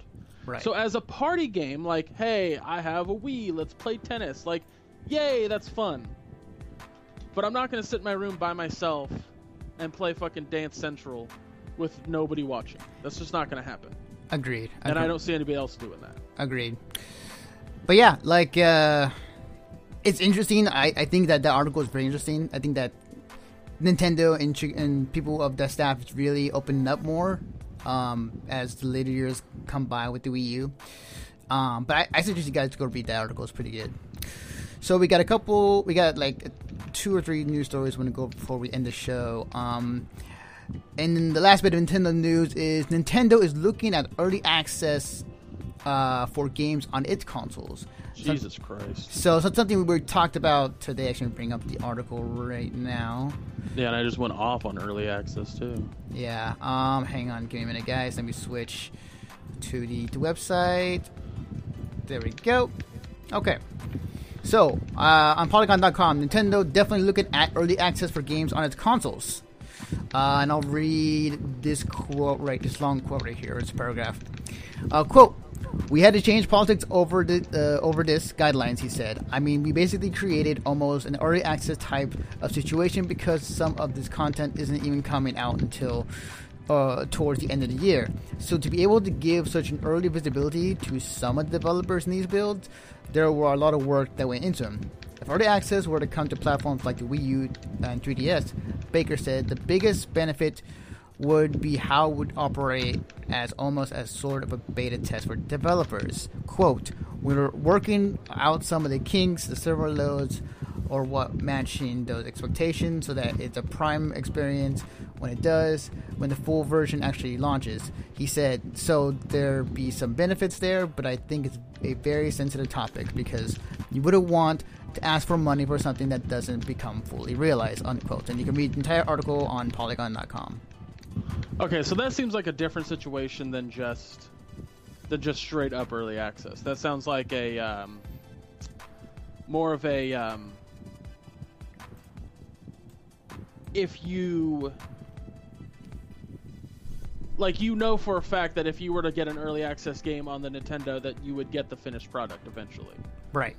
Right. So as a party game, like, hey, I have a Wii, let's play tennis. Like, yay, that's fun. But I'm not going to sit in my room by myself and play fucking Dance Central with nobody watching. That's just not going to happen. Agreed. And I don't see anybody else doing that. Agreed. But yeah, like, it's interesting. I think that the article is very interesting. I think that Nintendo and people of the staff is really opening up more as the later years come by with the Wii U. But I suggest you guys to go read that article. It's pretty good. So we got like 2 or 3 news stories I want to go before we end the show. And then the last bit of Nintendo news is Nintendo is looking at early access for games on its consoles. Jesus Christ. So something we talked about today. Actually, bring up the article right now. Yeah, and I just went off on early access too. Yeah. Hang on, give me a minute, guys. Let me switch to the website. There we go. Okay. So on Polygon.com, Nintendo definitely looking at early access for games on its consoles. And I'll read this quote this long quote right here. It's a paragraph. Quote: "We had to change politics over this guidelines," he said. "I mean, we basically created almost an early access type of situation because some of this content isn't even coming out until towards the end of the year. So to be able to give such an early visibility to some of the developers in these builds, there were a lot of work that went into them. If early access were to come to platforms like the Wii U and 3DS, Baker said the biggest benefit would be how it would operate as almost as sort of a beta test for developers. Quote, we're working out some of the kinks, the server loads, or what matching those expectations so that it's a prime experience when the full version actually launches. He said, so there be some benefits there, but I think it's a very sensitive topic because you wouldn't want to ask for money for something that doesn't become fully realized, unquote. And you can read the entire article on Polygon.com. Okay, so that seems like a different situation than just straight up early access. That sounds like a more of a if you like, you know for a fact that if you were to get an early access game on the Nintendo, that you would get the finished product eventually. Right.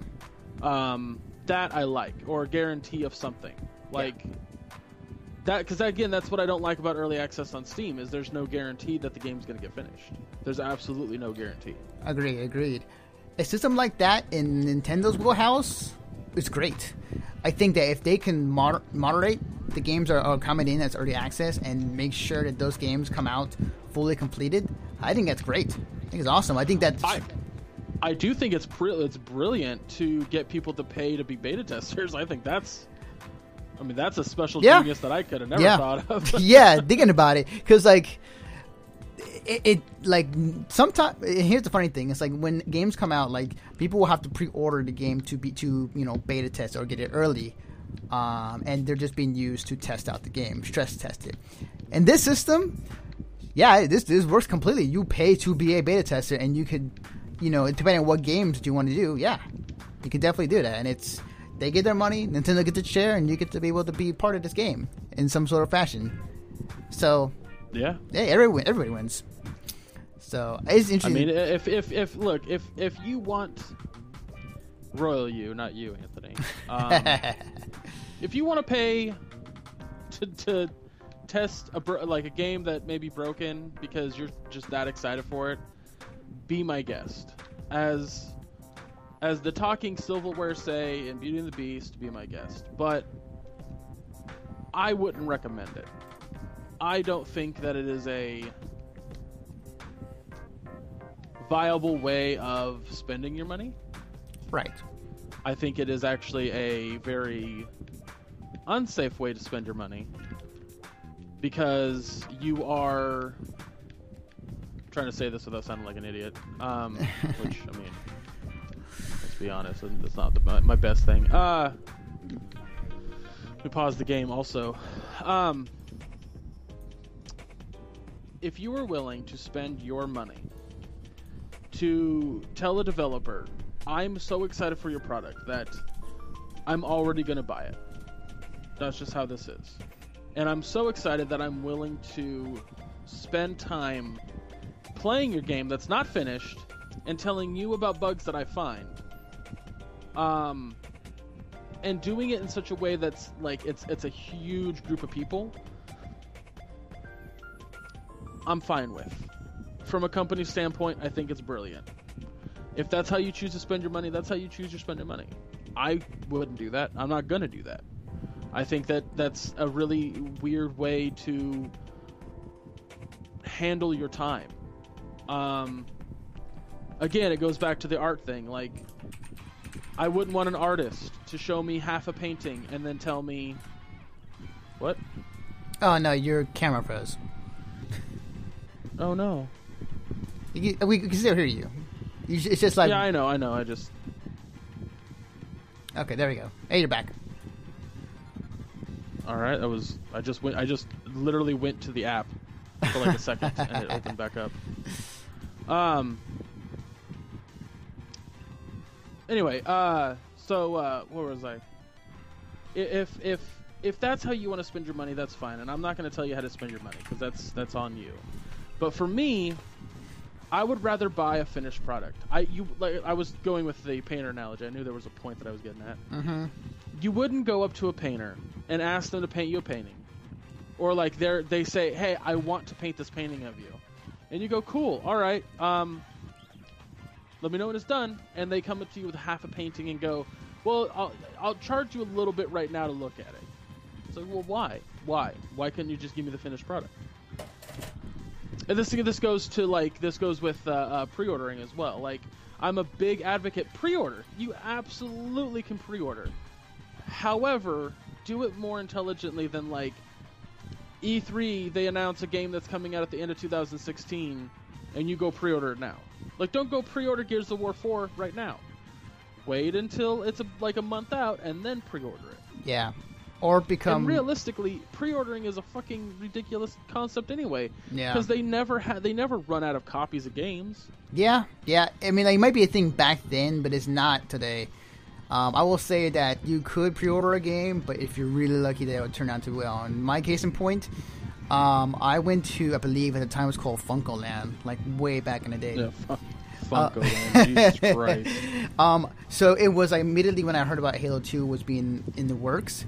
That I like, or a guarantee of something like. Yeah. That, because again, that's what I don't like about early access on Steam is there's no guarantee that the game's going to get finished. There's absolutely no guarantee. Agreed. A system like that in Nintendo's wheelhouse is great. I think that if they can moderate the games are coming in as early access and make sure that those games come out fully completed, I think that's great. I think it's awesome. I think that's... I do think it's brilliant to get people to pay to be beta testers. I think that's a special genius that I could have never thought of. Yeah, thinking about it, because like it like sometimes here's the funny thing: it's like when games come out, like people will have to pre-order the game to beta test or get it early, and they're just being used to test out the game, stress test it. And this system, this works completely. You pay to be a beta tester, and you could, depending on what games you want to do, you can definitely do that, and it's. They get their money, Nintendo gets its share, and you get to be able to be part of this game in some sort of fashion. So, everybody wins. So it's interesting. I mean, if you want Royal you, not you, Anthony. If you want to pay to test a game that may be broken because you're just that excited for it, be my guest. As the Talking Silverware say in Beauty and the Beast, be my guest. But I wouldn't recommend it. I don't think that it is a viable way of spending your money. Right. I think it is actually a very unsafe way to spend your money because you are trying to say this without sounding like an idiot. Which, I mean, let's be honest, that's not my best thing. We pause the game also. If you were willing to spend your money to tell a developer, I'm so excited for your product that I'm already going to buy it. That's just how this is. And I'm so excited that I'm willing to spend time playing your game that's not finished and telling you about bugs that I find. And doing it in such a way that's like it's a huge group of people. I'm fine with. From a company standpoint, I think it's brilliant. If that's how you choose to spend your money, that's how you choose to spend your money. I wouldn't do that. I'm not going to do that. I think that's a really weird way to handle your time. Again, it goes back to the art thing. Like, I wouldn't want an artist to show me half a painting and then tell me... What? Oh, no, your camera froze. Oh, no. We can still hear you. It's just like... Yeah, I know. I just... Okay, there we go. Hey, you're back. All right, I just literally went to the app for like a second and it opened back up. Anyway, so where was I? If that's how you want to spend your money, that's fine, and I'm not going to tell you how to spend your money because that's on you. But for me, I would rather buy a finished product. I was going with the painter analogy. I knew there was a point that I was getting at. Mm-hmm. You wouldn't go up to a painter and ask them to paint you a painting, or like they say, "Hey, I want to paint this painting of you," and you go, "Cool, all right. Let me know when it's done." And they come up to you with half a painting and go, "Well, I'll charge you a little bit right now to look at it." It's like, well, why? Why couldn't you just give me the finished product? And this goes with pre-ordering as well. Like, I'm a big advocate. Pre-order. You absolutely can pre-order. However, do it more intelligently than like E3. They announce a game that's coming out at the end of 2016, and you go pre-order it now. Like, don't go pre-order Gears of War 4 right now. Wait until it's like a month out and then pre-order it. Yeah. Or become... And realistically, pre-ordering is a fucking ridiculous concept anyway. Yeah. Because they never run out of copies of games. Yeah. I mean, like, it might be a thing back then, but it's not today. I will say that you could pre-order a game, but if you're really lucky, that would turn out to well. In my case in point, I went to, I believe at the time it was called Funkoland, like way back in the day. Yeah, Funkoland, Jesus Christ. So it was immediately when I heard about Halo 2 was being in the works,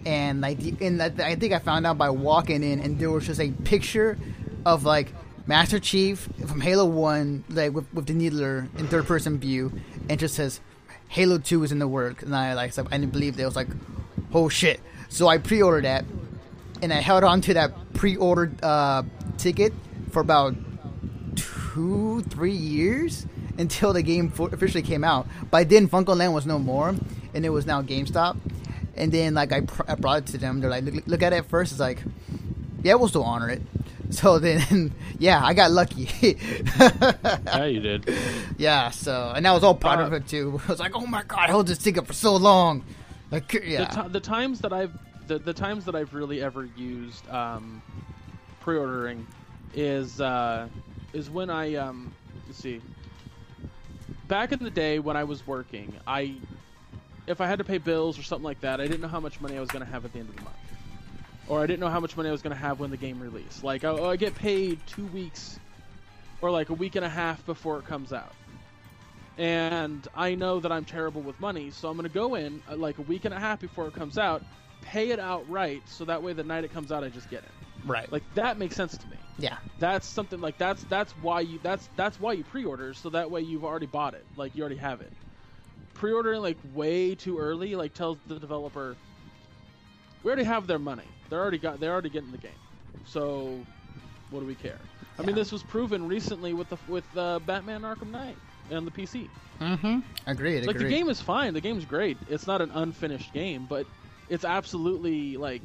and I think I found out by walking in, and there was just a picture of like Master Chief from Halo 1, like with the Needler in third-person view, and just says Halo 2 is in the works, and I didn't believe it. I was like, oh shit! So I pre-ordered that, and I held on to that pre-ordered ticket for about 2-3 years until the game officially came out. By then, Funkoland was no more, and it was now GameStop. And then, like, I brought it to them. They're like, look at it first. It's like, yeah, we'll still honor it. So then, yeah, I got lucky. Yeah, you did. Yeah, so, and I was all proud of it too. I was like, oh my god, I held this ticket for so long. Like, yeah. The times that I've really ever used pre-ordering is when I let's see. Back in the day when I was working, if I had to pay bills or something like that, I didn't know how much money I was going to have at the end of the month. Or I didn't know how much money I was going to have when the game released. Like, I get paid 2 weeks or like a week and a half before it comes out. and I know that I'm terrible with money, so I'm going to go in like a week and a half before it comes out, pay it outright, so that way the night it comes out I just get it. Right. Like that makes sense to me. Yeah. That's something like that's why you pre-order, so that way you've already bought it. Like you already have it. Pre-ordering like way too early like tells the developer we already have their money. They're already getting the game. So what do we care? I mean, this was proven recently with Batman Arkham Knight on the PC. Mm-hmm. Agreed. Like the game is fine. The game's great. It's not an unfinished game, but it's absolutely like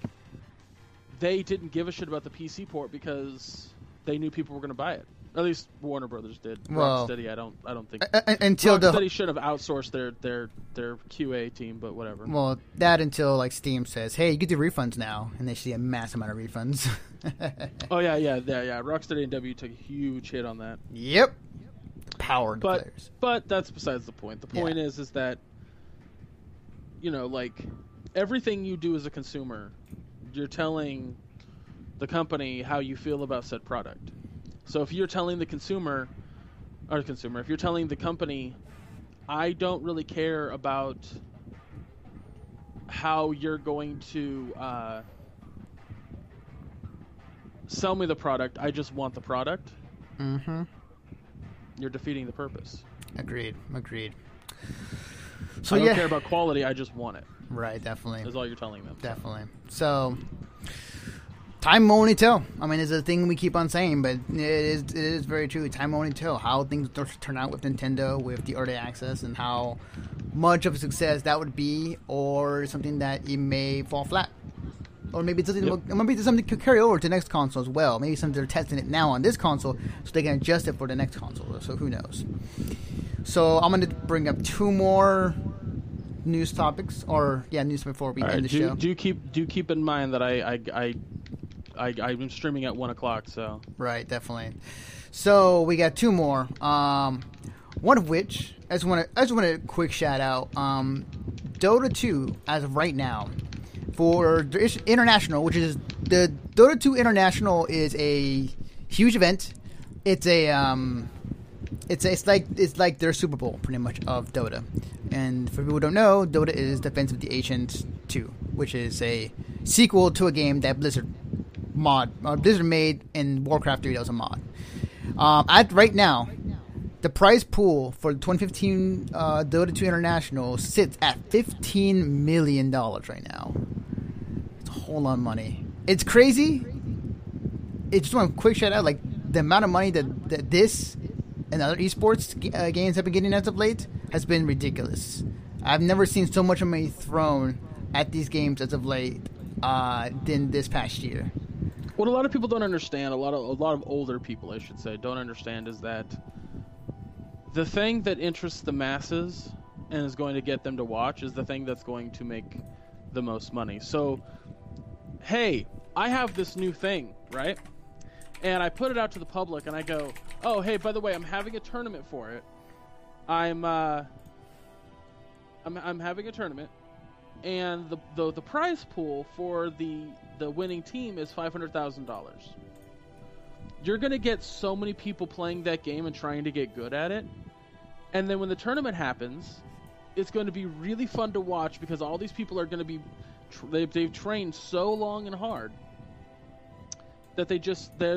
they didn't give a shit about the PC port because they knew people were going to buy it. At least Warner Brothers did. Well, Rocksteady, I don't think. Until Rocksteady should have outsourced their QA team, but whatever. Well, that until like Steam says, "Hey, you get the refunds now," and they see a mass amount of refunds. Oh yeah. Rocksteady and W took a huge hit on that. Yep. The power of the players. But that's besides the point. The point is that like everything you do as a consumer, you're telling the company how you feel about said product. So if you're telling the if you're telling the company, I don't really care about how you're going to sell me the product, I just want the product, you're defeating the purpose. Agreed. So I don't care about quality, I just want it. Right, definitely. That's all you're telling them. Definitely. So time will only tell. I mean, it's a thing we keep on saying, but it is very true. Time will only tell how things turn out with Nintendo, with the early access, and how much of a success that would be, or something that it may fall flat. Or maybe it's something to carry over to the next console as well. Maybe something they're testing it now on this console so they can adjust it for the next console. So who knows? So I'm going to bring up two more news topics, news before we end the show. Do keep in mind that I'm streaming at 1 o'clock, so... Right, definitely. So, we got two more. One of which, I just want a quick shout out. Dota 2, as of right now, for the International, which is... The Dota 2 International is a huge event. It's like their Super Bowl, pretty much, of Dota. And for people who don't know, Dota is Defense of the Ancients 2, which is a sequel to a game that Blizzard made in Warcraft 3. That was a mod. Right now, the prize pool for the 2015 Dota 2 International sits at $15 million right now. It's a whole lot of money. It's crazy. It's just one quick shout out, like the amount of money that this and other esports games have been getting as of late has been ridiculous. I've never seen so much money thrown at these games as of late than this past year. What a lot of people don't understand, a lot of older people, I should say, don't understand is that the thing that interests the masses and is going to get them to watch is the thing that's going to make the most money. So, hey, I have this new thing, right? And I put it out to the public, and I go, oh, hey, by the way, I'm having a tournament for it. I'm having a tournament, and the prize pool for the winning team is $500,000. You're gonna get so many people playing that game and trying to get good at it, and then when the tournament happens, it's going to be really fun to watch because all these people are going to be they've trained so long and hard that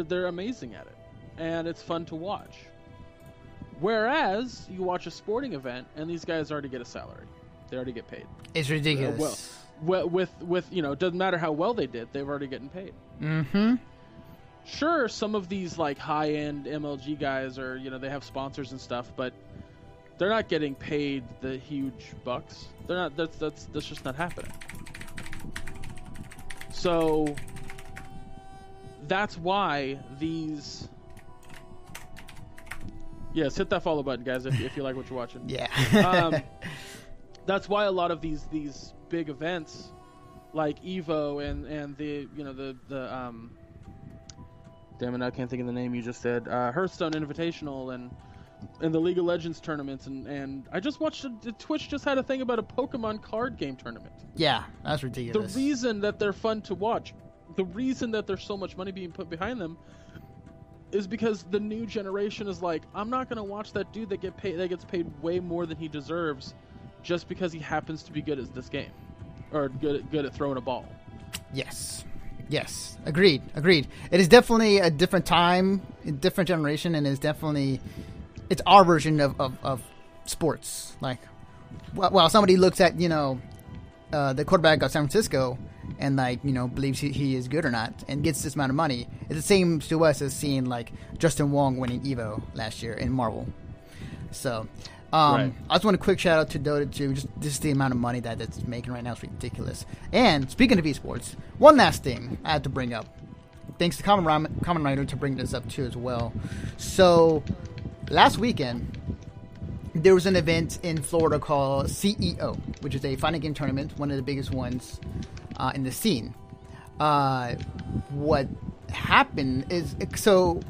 they're amazing at it, and it's fun to watch. Whereas you watch a sporting event and these guys already get a salary, they already get paid. It's ridiculous. With it doesn't matter how well they did, they've already getting paid. Mm-hmm. Sure, some of these like high-end MLG guys are they have sponsors and stuff, but they're not getting paid the huge bucks. They're not. That's just not happening. So that's why these. Yes, hit that follow button, guys, if you like what you're watching. Yeah. That's why a lot of these big events, like Evo and the damn it, I can't think of the name you just said. Hearthstone Invitational and the League of Legends tournaments and I just watched Twitch just had a thing about a Pokemon card game tournament. Yeah, that's ridiculous. The reason that they're fun to watch, the reason that there's so much money being put behind them, is because the new generation is like, I'm not gonna watch that dude that gets paid way more than he deserves, just because he happens to be good at this game, or good at throwing a ball. Yes. Agreed. It is definitely a different time, a different generation, and it's our version of sports. Like, well, somebody looks at the quarterback of San Francisco and believes he is good or not and gets this amount of money. It's the same to us as seeing like Justin Wong winning Evo last year in Marvel. So right. I just want a quick shout out to Dota 2. Just the amount of money that it's making right now is ridiculous. And speaking of esports, one last thing I had to bring up. Thanks to Common Rider to bring this up too as well. So last weekend there was an event in Florida called CEO, which is a fighting game tournament, one of the biggest ones in the scene. What happened is, so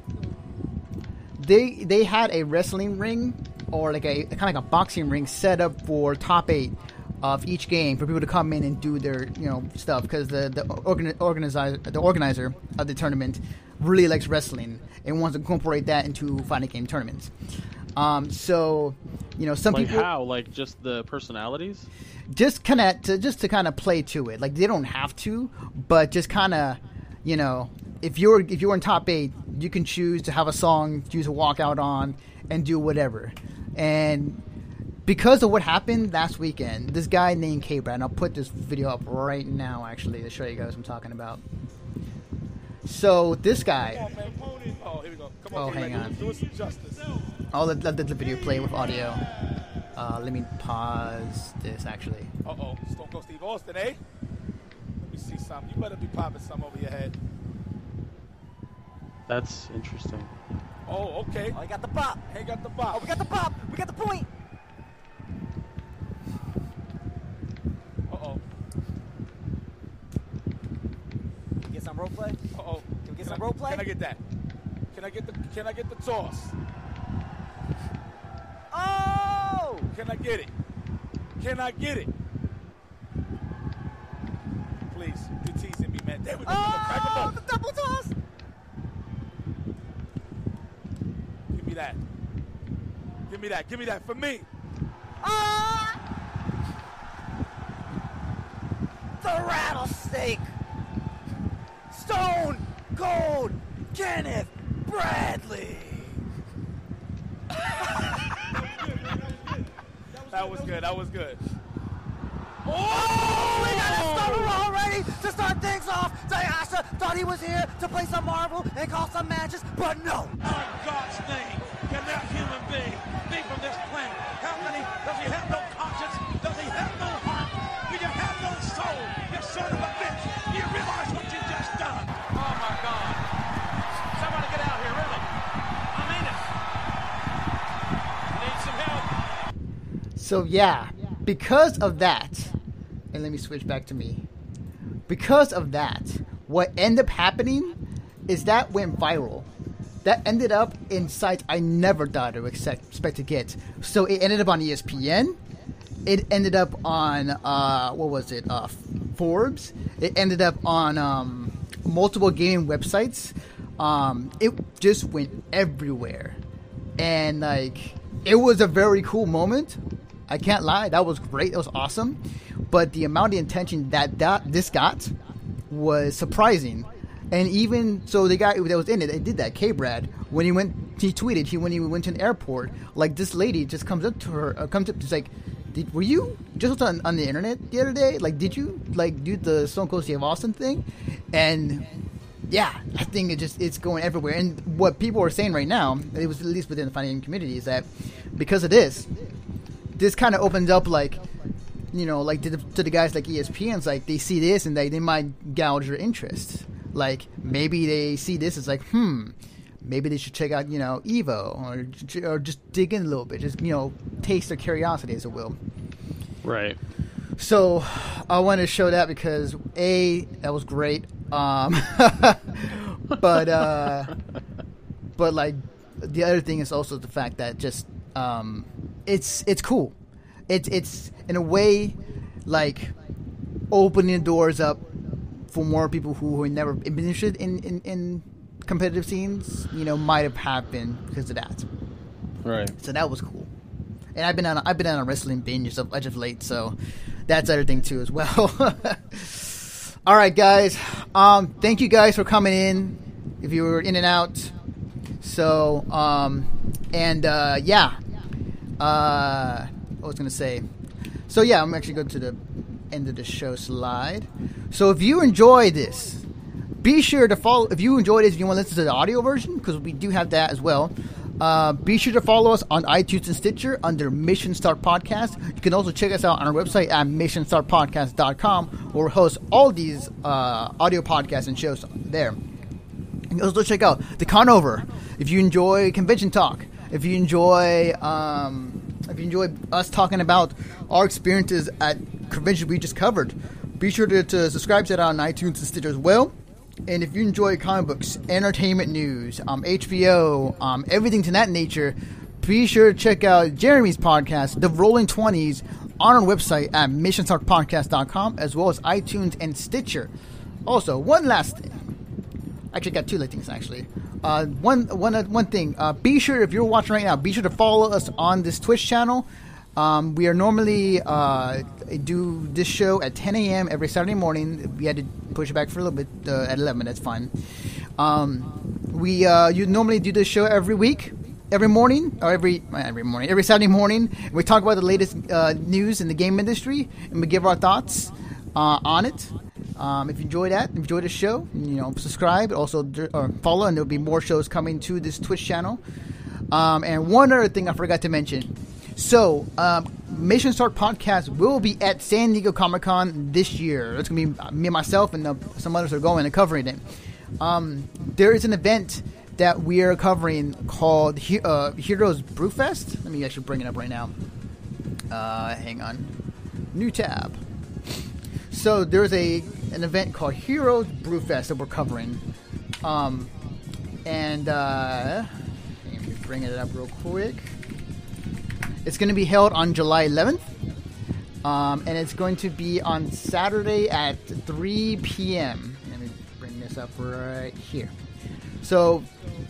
they had a wrestling ring, or like a kind of like a boxing ring set up for top 8 of each game for people to come in and do their stuff, because the organizer of the tournament really likes wrestling and wants to incorporate that into fighting game tournaments. So some like people how, like, just the personalities, just to kind of play to it. Like, they don't have to, but just kind of if you're in top 8, you can choose to have a song, choose to walk out on, and do whatever. And because of what happened last weekend, this guy named K-Brad, and I'll put this video up right now actually to show you guys what I'm talking about. So this guy, here we go. Come on, hang on. Do us some justice. I'll let the video play with audio. Let me pause this actually. Stone Cold Steve Austin, eh? Let me see something. You better be popping something over your head. That's interesting. Oh, okay. Oh, he got the bop. He got the bop. Oh, we got the bop. We got the point. Can we get some role play? Can we get some role play? Can I get that? Can I get the toss? Oh! Can I get it? Can I get it? Please, you're teasing me, man. There we go. Oh, the double toss! Give me that. Give me that. Give me that for me. Ah! The rattlesnake! Stone Cold Kenneth Bradley! That was good. That was good. Oh, we got a stunner already to start things off. Dayasha thought he was here to play some Marvel and call some matches, but no. How in God's name can that human being be from this planet? How can he? Does he have no conscience? Does he have no heart? Do you have no soul? You son of a bitch! Do you realize what you just done? Oh my God! Somebody get out here, really! I mean it. Need some help. So yeah, because of that, and let me switch back to me. Because of that, what ended up happening is that went viral. That ended up in sites I never thought I would expect to get. So it ended up on ESPN. It ended up on Forbes. It ended up on multiple gaming websites. It just went everywhere, and like, it was a very cool moment. I can't lie, that was great. That was awesome. But the amount of attention that this got was surprising. And even so, the guy that was in it, they did that, K-Brad, when he tweeted, when he went to an airport, like, this lady just comes up to her, she's like, were you just on the internet the other day? Like, did you, like, do the Stone Cold Steve Austin thing? And yeah, I think it's going everywhere. And what people are saying right now, it was at least within the fighting community, is that because of this kind of opens up, like, like to the guys like ESPN's, like, they see this and they might gouge their interest. Like, maybe they see this as like, maybe they should check out, Evo, or just dig in a little bit, just, taste their curiosity, as it will. Right. So I wanted to show that because that was great. But like, the other thing is also the fact that just it's cool. It's in a way like opening doors up for more people who have never been interested in competitive scenes, might have happened because of that. Right. So that was cool. And I've been on a wrestling binge as of late, so that's other thing too as well. All right, guys. Thank you guys for coming in. If you were in and out. So, yeah. What was I going to say? So, yeah, I'm actually going to the end of the show slide. So, if you enjoy this, be sure to follow. If you enjoy this, if you want to listen to the audio version, because we do have that as well, be sure to follow us on iTunes and Stitcher under Mission Start Podcast. You can also check us out on our website at missionstartpodcast.com, where we host all these audio podcasts and shows there. You can also check out the Conover if you enjoy convention talk. If you enjoy us talking about our experiences at conventions we just covered, be sure to subscribe to that on iTunes and Stitcher as well. And if you enjoy comic books, entertainment news, HBO, everything to that nature, be sure to check out Jeremy's podcast, The Rolling 20s, on our website at missionstartpodcast.com, as well as iTunes and Stitcher. Also, one last thing. Actually, got two things, actually. One thing. Be sure, if you're watching right now, be sure to follow us on this Twitch channel. We are normally do this show at 10 a.m. every Saturday morning. We had to push it back for a little bit at 11. That's fine. You normally do this show every week, every Saturday morning. We talk about the latest news in the game industry, and we give our thoughts on it. If you enjoy that, enjoy the show, subscribe, also follow, and there'll be more shows coming to this Twitch channel. And one other thing I forgot to mention. So, Mission Start Podcast will be at San Diego Comic-Con this year. It's going to be me and myself, and some others are going and covering it. There is an event that we are covering called Heroes Brewfest. Let me actually bring it up right now. Hang on. New tab. So, there's an event called Heroes Brewfest that we're covering. Let me bring it up real quick. It's going to be held on July 11th, and it's going to be on Saturday at 3 p.m. Let me bring this up right here. So,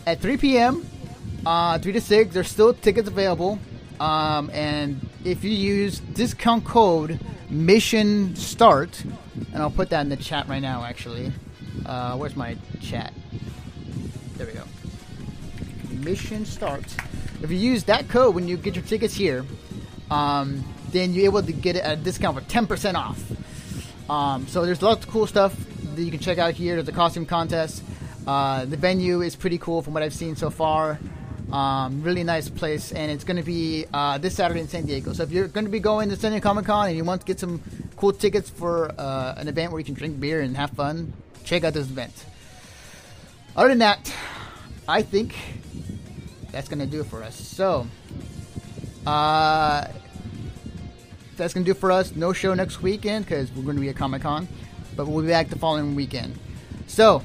at 3 p.m., 3 to 6, there's still tickets available, and if you use discount code Mission Start, and I'll put that in the chat right now, actually. Where's my chat? There we go. Mission Start. If you use that code when you get your tickets here, then you're able to get it at a discount for 10% off. So there's lots of cool stuff that you can check out here. There's a costume contest. The venue is pretty cool from what I've seen so far. Really nice place, and it's going to be this Saturday in San Diego. So if you're going to be going to San Diego Comic-Con and you want to get some cool tickets for an event where you can drink beer and have fun, check out this event. Other than that, I think that's going to do it for us. So, that's going to do it for us. No show next weekend because we're going to be at Comic-Con, but we'll be back the following weekend. So,